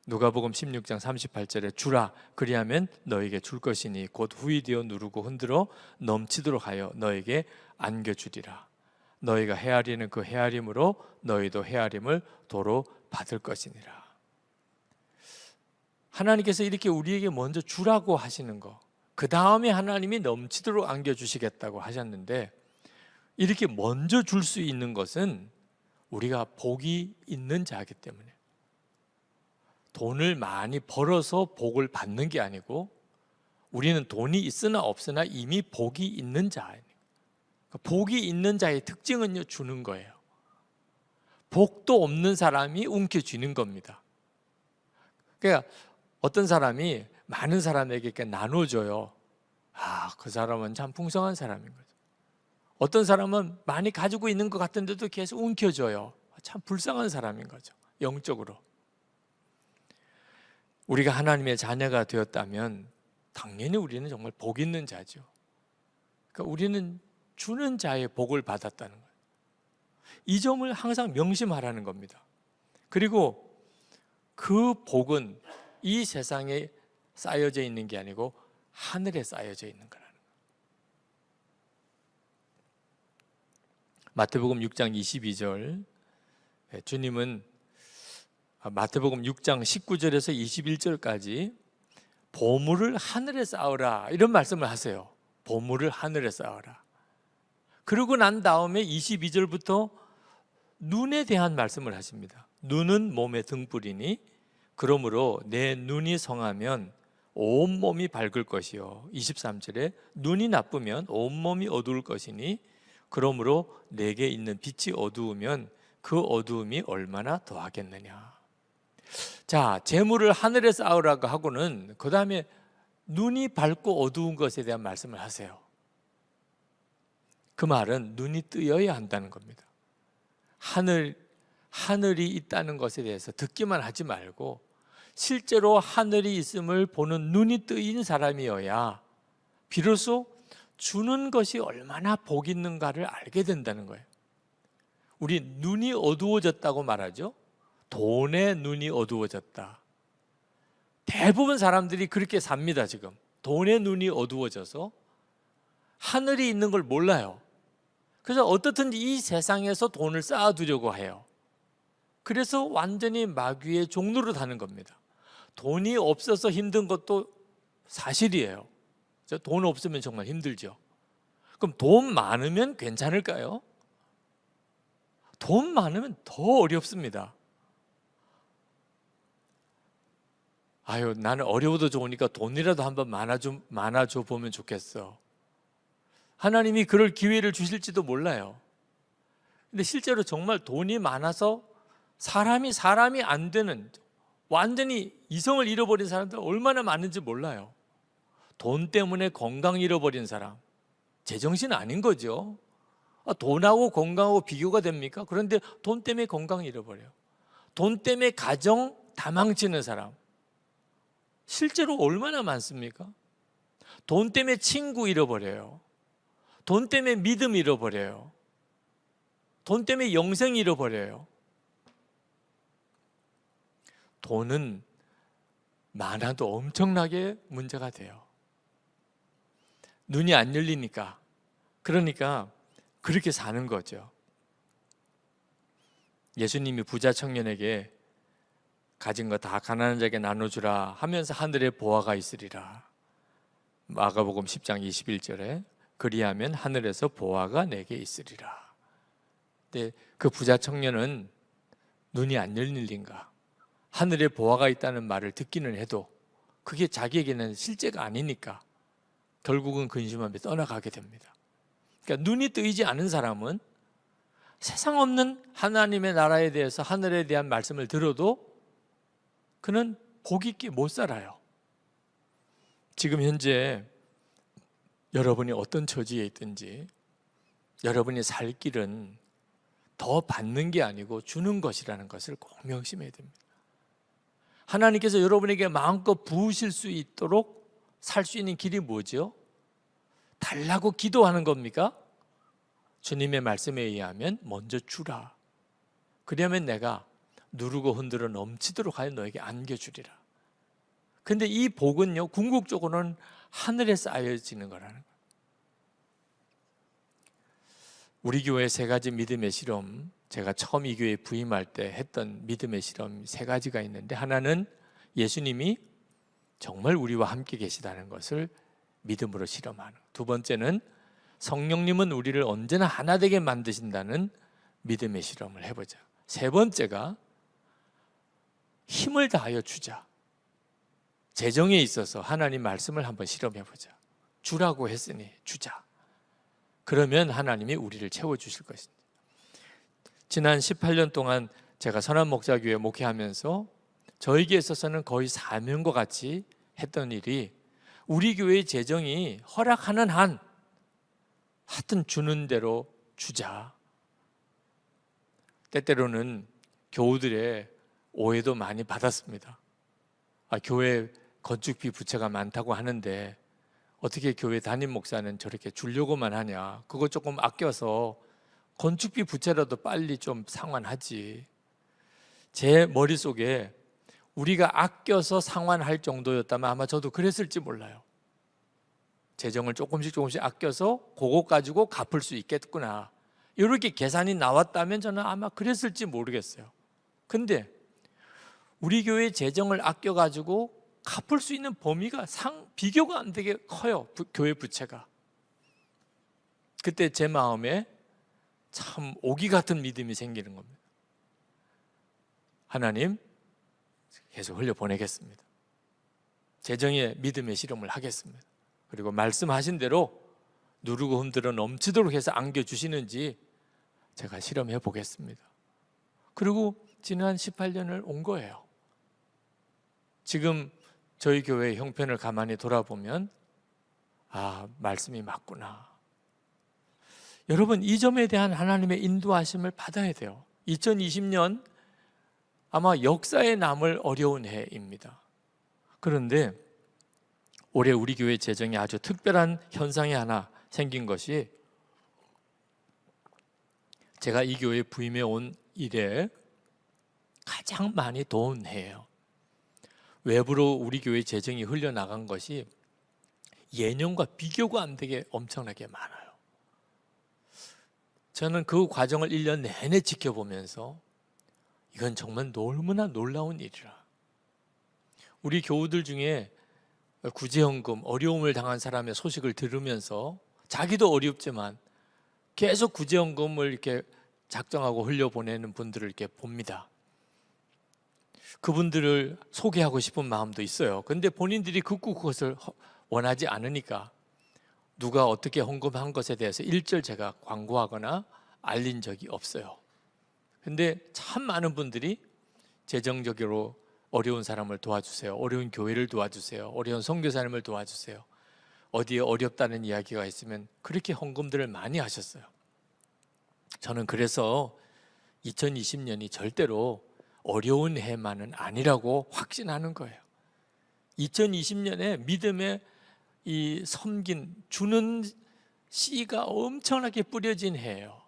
누가복음 16장 38절에 주라, 그리하면 너에게 줄 것이니 곧 후이 되어 누르고 흔들어 넘치도록 하여 너에게 안겨주리라. 너희가 헤아리는 그 헤아림으로 너희도 헤아림을 도로 받을 것이니라. 하나님께서 이렇게 우리에게 먼저 주라고 하시는 거, 그 다음에 하나님이 넘치도록 안겨주시겠다고 하셨는데, 이렇게 먼저 줄 수 있는 것은 우리가 복이 있는 자이기 때문에, 돈을 많이 벌어서 복을 받는 게 아니고 우리는 돈이 있으나 없으나 이미 복이 있는 자예요. 복이 있는 자의 특징은요, 주는 거예요. 복도 없는 사람이 움켜쥐는 겁니다. 그러니까 어떤 사람이 많은 사람에게 이렇게 나눠줘요. 그 사람은 참 풍성한 사람인 거죠. 어떤 사람은 많이 가지고 있는 것 같은데도 계속 움켜줘요. 참 불쌍한 사람인 거죠. 영적으로. 우리가 하나님의 자녀가 되었다면 당연히 우리는 정말 복 있는 자죠. 그러니까 우리는 주는 자의 복을 받았다는 거예요. 이 점을 항상 명심하라는 겁니다. 그리고 그 복은 이 세상에 쌓여져 있는 게 아니고 하늘에 쌓여져 있는 거라는 거예요. 마태복음 6장 22절, 주님은 마태복음 6장 19절에서 21절까지 보물을 하늘에 쌓으라 이런 말씀을 하세요. 보물을 하늘에 쌓으라. 그러고 난 다음에 22절부터 눈에 대한 말씀을 하십니다. 눈은 몸의 등불이니 그러므로 내 눈이 성하면 온몸이 밝을 것이요. 23절에 눈이 나쁘면 온몸이 어두울 것이니 그러므로 내게 있는 빛이 어두우면 그 어두움이 얼마나 더하겠느냐. 자, 재물을 하늘에 쌓으라고 하고는 그 다음에 눈이 밝고 어두운 것에 대한 말씀을 하세요. 그 말은 눈이 뜨여야 한다는 겁니다. 하늘이 있다는 것에 대해서 듣기만 하지 말고 실제로 하늘이 있음을 보는 눈이 뜨인 사람이어야 비로소 주는 것이 얼마나 복 있는가를 알게 된다는 거예요. 우리 눈이 어두워졌다고 말하죠. 돈의 눈이 어두워졌다. 대부분 사람들이 그렇게 삽니다. 지금 돈의 눈이 어두워져서 하늘이 있는 걸 몰라요. 그래서 어떻든지 이 세상에서 돈을 쌓아두려고 해요. 그래서 완전히 마귀의 종로로 가는 겁니다. 돈이 없어서 힘든 것도 사실이에요. 돈 없으면 정말 힘들죠. 그럼 돈 많으면 괜찮을까요? 돈 많으면 더 어렵습니다. 나는 어려워도 좋으니까 돈이라도 한번 많아줘 보면 좋겠어. 하나님이 그럴 기회를 주실지도 몰라요. 근데 실제로 정말 돈이 많아서 사람이 안 되는, 완전히 이성을 잃어버린 사람들 얼마나 많은지 몰라요. 돈 때문에 건강 잃어버린 사람, 제정신 아닌 거죠. 돈하고 건강하고 비교가 됩니까? 그런데 돈 때문에 건강 잃어버려요. 돈 때문에 가정 다 망치는 사람 실제로 얼마나 많습니까? 돈 때문에 친구 잃어버려요. 돈 때문에 믿음 잃어버려요. 돈 때문에 영생 잃어버려요. 돈은 많아도 엄청나게 문제가 돼요. 눈이 안 열리니까. 그러니까 그렇게 사는 거죠. 예수님이 부자 청년에게 가진 거 다 가난한 자에게 나눠주라 하면서 하늘에 보화가 있으리라. 마가복음 10장 21절에 그리하면 하늘에서 보화가 내게 있으리라. 근데 그 부자 청년은 눈이 안 열릴린가? 하늘에 보화가 있다는 말을 듣기는 해도 그게 자기에게는 실제가 아니니까 결국은 근심하며 떠나가게 됩니다. 그러니까 눈이 뜨이지 않은 사람은 세상 없는 하나님의 나라에 대해서 하늘에 대한 말씀을 들어도 그는 복 있게 못 살아요. 지금 현재 여러분이 어떤 처지에 있든지 여러분이 살 길은 더 받는 게 아니고 주는 것이라는 것을 꼭 명심해야 됩니다. 하나님께서 여러분에게 마음껏 부으실 수 있도록 살 수 있는 길이 뭐죠? 달라고 기도하는 겁니까? 주님의 말씀에 의하면 먼저 주라. 그러면 내가 누르고 흔들어 넘치도록 하여 너에게 안겨주리라. 근데 이 복은요, 궁극적으로는 하늘에 쌓여지는 거라는 거예요. 우리 교회 세 가지 믿음의 실험, 제가 처음 이 교회에 부임할 때 했던 믿음의 실험 세 가지가 있는데, 하나는 예수님이 정말 우리와 함께 계시다는 것을 믿음으로 실험하는, 두 번째는 성령님은 우리를 언제나 하나 되게 만드신다는 믿음의 실험을 해보자. 세 번째가 힘을 다하여 주자. 재정에 있어서 하나님 말씀을 한번 실험해보자. 주라고 했으니 주자. 그러면 하나님이 우리를 채워주실 것입니다. 지난 18년 동안 제가 선한 목자교회 목회하면서 저에게 있어서는 거의 사명과 같이 했던 일이 우리 교회의 재정이 허락하는 한 하여튼 주는 대로 주자. 때때로는 교우들의 오해도 많이 받았습니다. 교회 건축비 부채가 많다고 하는데 어떻게 교회 담임 목사는 저렇게 주려고만 하냐. 그거 조금 아껴서 건축비 부채라도 빨리 좀 상환하지. 제 머릿속에 우리가 아껴서 상환할 정도였다면 아마 저도 그랬을지 몰라요. 재정을 조금씩 아껴서 그거 가지고 갚을 수 있겠구나. 이렇게 계산이 나왔다면 저는 아마 그랬을지 모르겠어요. 근데 우리 교회 재정을 아껴가지고 갚을 수 있는 범위가 비교가 안 되게 커요. 교회 부채가. 그때 제 마음에 참 오기 같은 믿음이 생기는 겁니다. 하나님, 계속 흘려보내겠습니다. 재정의 믿음의 실험을 하겠습니다. 그리고 말씀하신 대로 누르고 흔들어 넘치도록 해서 안겨주시는지 제가 실험해 보겠습니다. 그리고 지난 18년을 온 거예요. 지금 저희 교회의 형편을 가만히 돌아보면 말씀이 맞구나. 여러분, 이 점에 대한 하나님의 인도하심을 받아야 돼요. 2020년 아마 역사에 남을 어려운 해입니다. 그런데 올해 우리 교회 재정에 아주 특별한 현상이 하나 생긴 것이 제가 이 교회에 부임해 온 이래 가장 많이 도운 해예요. 외부로 우리 교회 재정이 흘려나간 것이 예년과 비교가 안 되게 엄청나게 많아요. 저는 그 과정을 1년 내내 지켜보면서 이건 정말 너무나 놀라운 일이라. 우리 교우들 중에 구제연금 어려움을 당한 사람의 소식을 들으면서 자기도 어렵지만 계속 구제연금을 이렇게 작정하고 흘려보내는 분들을 이렇게 봅니다. 그분들을 소개하고 싶은 마음도 있어요. 그런데 본인들이 극구 그것을 원하지 않으니까 누가 어떻게 헌금한 것에 대해서 일절 제가 광고하거나 알린 적이 없어요. 그런데 참 많은 분들이 재정적으로 어려운 사람을 도와주세요. 어려운 교회를 도와주세요. 어려운 선교사님을 도와주세요. 어디에 어렵다는 이야기가 있으면 그렇게 헌금들을 많이 하셨어요. 저는 그래서 2020년이 절대로 어려운 해만은 아니라고 확신하는 거예요. 2020년에 믿음의 이 섬긴 주는 씨가 엄청나게 뿌려진 해예요.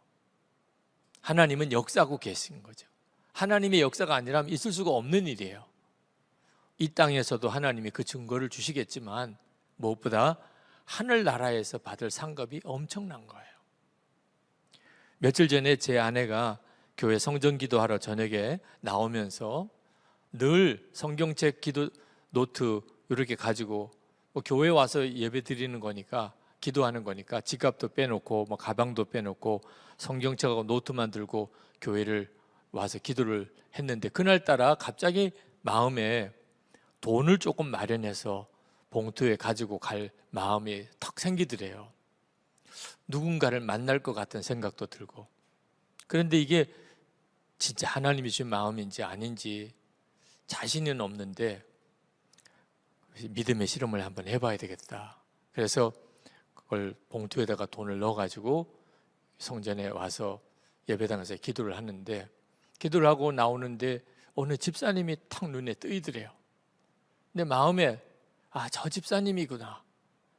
하나님은 역사하고 계신 거죠. 하나님의 역사가 아니라면 있을 수가 없는 일이에요. 이 땅에서도 하나님이 그 증거를 주시겠지만 무엇보다 하늘나라에서 받을 상급이 엄청난 거예요. 며칠 전에 제 아내가 교회 성전기도하러 저녁에 나오면서 늘 성경책 기도 노트 이렇게 가지고 교회 와서 예배 드리는 거니까 기도하는 거니까 지갑도 빼놓고 가방도 빼놓고 성경책하고 노트만 들고 교회를 와서 기도를 했는데 그날따라 갑자기 마음에 돈을 조금 마련해서 봉투에 가지고 갈 마음이 턱 생기더래요. 누군가를 만날 것 같은 생각도 들고. 그런데 이게 진짜 하나님이 주신 마음인지 아닌지 자신은 없는데 믿음의 실험을 한번 해봐야 되겠다. 그래서 그걸 봉투에다가 돈을 넣어가지고 성전에 와서 예배당에서 기도를 하는데 기도를 하고 나오는데 어느 집사님이 탁 눈에 뜨이더래요. 내 마음에 저 집사님이구나.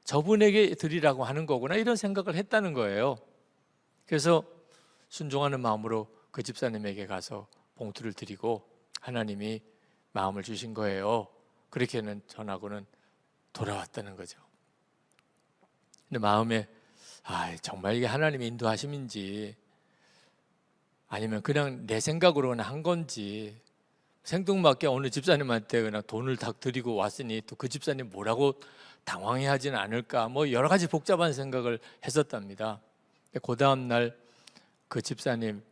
저분에게 드리라고 하는 거구나. 이런 생각을 했다는 거예요. 그래서 순종하는 마음으로 그 집사님에게 가서 봉투를 드리고 하나님이 마음을 주신 거예요. 그렇게는 전하고는 돌아왔다는 거죠. 근데 마음에 정말 이게 하나님의 인도하심인지 아니면 그냥 내 생각으로는 한 건지 생뚱맞게 어느 집사님한테 그냥 돈을 다 드리고 왔으니 또 그 집사님 뭐라고 당황해하지는 않을까 여러 가지 복잡한 생각을 했었답니다. 그 다음 날 그 집사님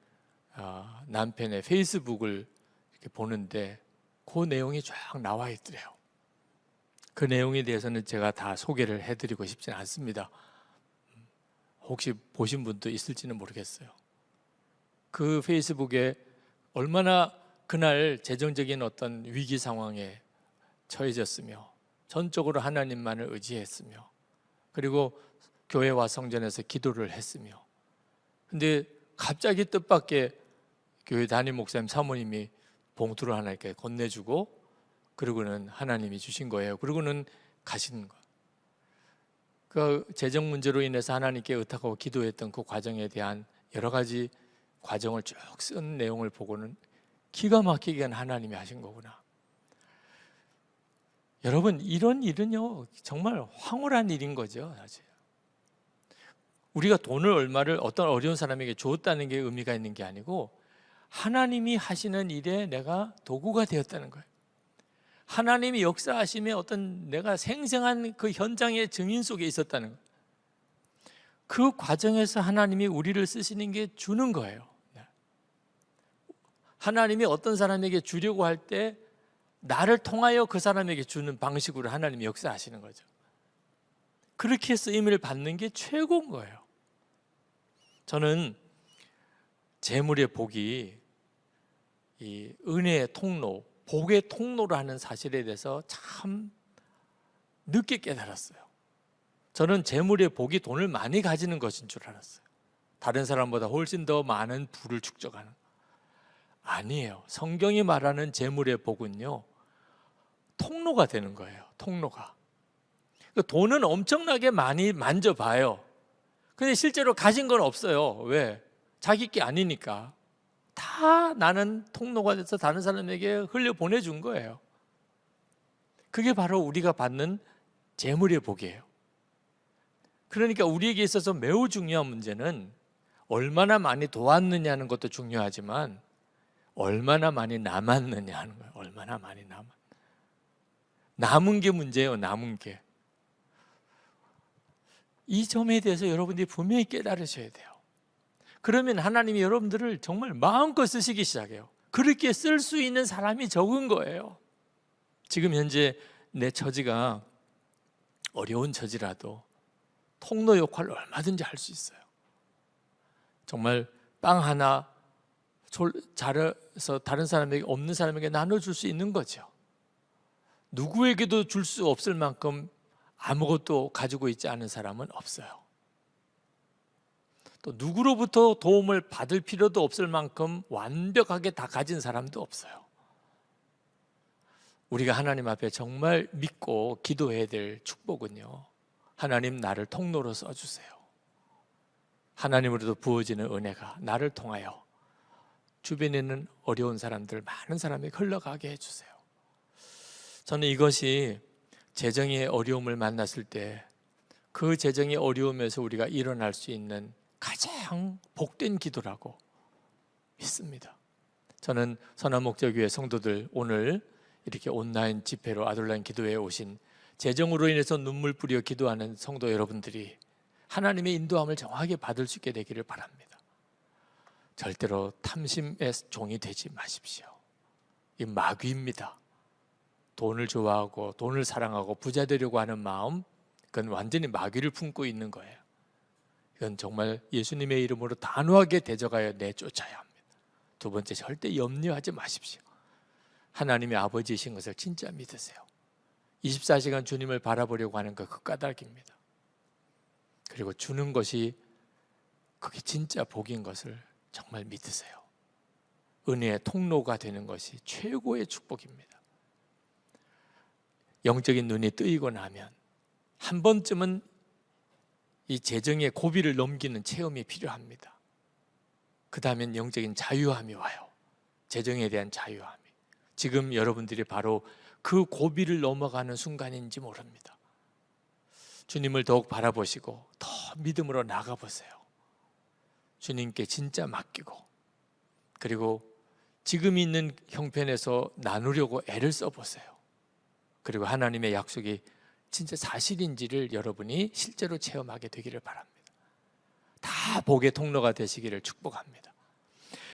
남편의 페이스북을 이렇게 보는데 그 내용이 쫙 나와 있더래요. 그 내용에 대해서는 제가 다 소개를 해드리고 싶지는 않습니다. 혹시 보신 분도 있을지는 모르겠어요. 그 페이스북에 얼마나 그날 재정적인 어떤 위기 상황에 처해졌으며 전적으로 하나님만을 의지했으며 그리고 교회와 성전에서 기도를 했으며 근데 갑자기 뜻밖의 교회 담임 목사님 사모님이 봉투를 하나 이렇게 건네주고 그러고는 하나님이 주신 거예요. 그러고는 가시는 거예요. 그 재정 문제로 인해서 하나님께 의탁하고 기도했던 그 과정에 대한 여러 가지 과정을 쭉 쓴 내용을 보고는 기가 막히게 하나님이 하신 거구나. 여러분, 이런 일은요 정말 황홀한 일인 거죠. 사실 우리가 돈을 얼마를 어떤 어려운 사람에게 줬다는 게 의미가 있는 게 아니고 하나님이 하시는 일에 내가 도구가 되었다는 거예요. 하나님이 역사하심에 어떤 내가 생생한 그 현장의 증인 속에 있었다는 거예요. 그 과정에서 하나님이 우리를 쓰시는 게 주는 거예요. 하나님이 어떤 사람에게 주려고 할 때 나를 통하여 그 사람에게 주는 방식으로 하나님이 역사하시는 거죠. 그렇게 쓰임을 받는 게 최고인 거예요. 저는 재물의 복이 이 은혜의 통로, 복의 통로라는 사실에 대해서 참 늦게 깨달았어요. 저는 재물의 복이 돈을 많이 가지는 것인 줄 알았어요. 다른 사람보다 훨씬 더 많은 부를 축적하는. 아니에요. 성경이 말하는 재물의 복은요 통로가 되는 거예요. 통로가. 돈은 엄청나게 많이 만져봐요. 근데 실제로 가진 건 없어요. 왜? 자기 게 아니니까. 다 나는 통로가 돼서 다른 사람에게 흘려보내준 거예요. 그게 바로 우리가 받는 재물의 복이에요. 그러니까 우리에게 있어서 매우 중요한 문제는 얼마나 많이 도왔느냐는 것도 중요하지만 얼마나 많이 남았느냐 하는 거예요. 얼마나 많이 남은 게 문제예요. 남은 게. 이 점에 대해서 여러분들이 분명히 깨달으셔야 돼요. 그러면 하나님이 여러분들을 정말 마음껏 쓰시기 시작해요. 그렇게 쓸 수 있는 사람이 적은 거예요. 지금 현재 내 처지가 어려운 처지라도 통로 역할을 얼마든지 할 수 있어요. 정말 빵 하나 잘해서 다른 사람에게 없는 사람에게 나눠줄 수 있는 거죠. 누구에게도 줄 수 없을 만큼 아무것도 가지고 있지 않은 사람은 없어요. 또 누구로부터 도움을 받을 필요도 없을 만큼 완벽하게 다 가진 사람도 없어요. 우리가 하나님 앞에 정말 믿고 기도해야 될 축복은요, 하나님 나를 통로로 써주세요. 하나님으로부터 부어지는 은혜가 나를 통하여 주변에 있는 어려운 사람들, 많은 사람에게 흘러가게 해주세요. 저는 이것이 재정의 어려움을 만났을 때 그 재정의 어려움에서 우리가 일어날 수 있는 가장 복된 기도라고 믿습니다. 저는 선한목자교회 성도들, 오늘 이렇게 온라인 집회로 아돌라인 기도회에 오신 재정으로 인해서 눈물 뿌려 기도하는 성도 여러분들이 하나님의 인도함을 정확하게 받을 수 있게 되기를 바랍니다. 절대로 탐심의 종이 되지 마십시오. 이 마귀입니다. 돈을 좋아하고 돈을 사랑하고 부자 되려고 하는 마음, 그건 완전히 마귀를 품고 있는 거예요. 이건 정말 예수님의 이름으로 단호하게 대적하여 내쫓아야 합니다. 두 번째, 절대 염려하지 마십시오. 하나님의 아버지이신 것을 진짜 믿으세요. 24시간 주님을 바라보려고 하는 거 그 까닭입니다. 그리고 주는 것이 그게 진짜 복인 것을 정말 믿으세요. 은혜의 통로가 되는 것이 최고의 축복입니다. 영적인 눈이 뜨이고 나면 한 번쯤은 이 재정의 고비를 넘기는 체험이 필요합니다. 그 다음엔 영적인 자유함이 와요. 재정에 대한 자유함이. 지금 여러분들이 바로 그 고비를 넘어가는 순간인지 모릅니다. 주님을 더욱 바라보시고 더 믿음으로 나가보세요. 주님께 진짜 맡기고, 그리고 지금 있는 형편에서 나누려고 애를 써보세요. 그리고 하나님의 약속이 진짜 사실인지를 여러분이 실제로 체험하게 되기를 바랍니다. 다 복의 통로가 되시기를 축복합니다.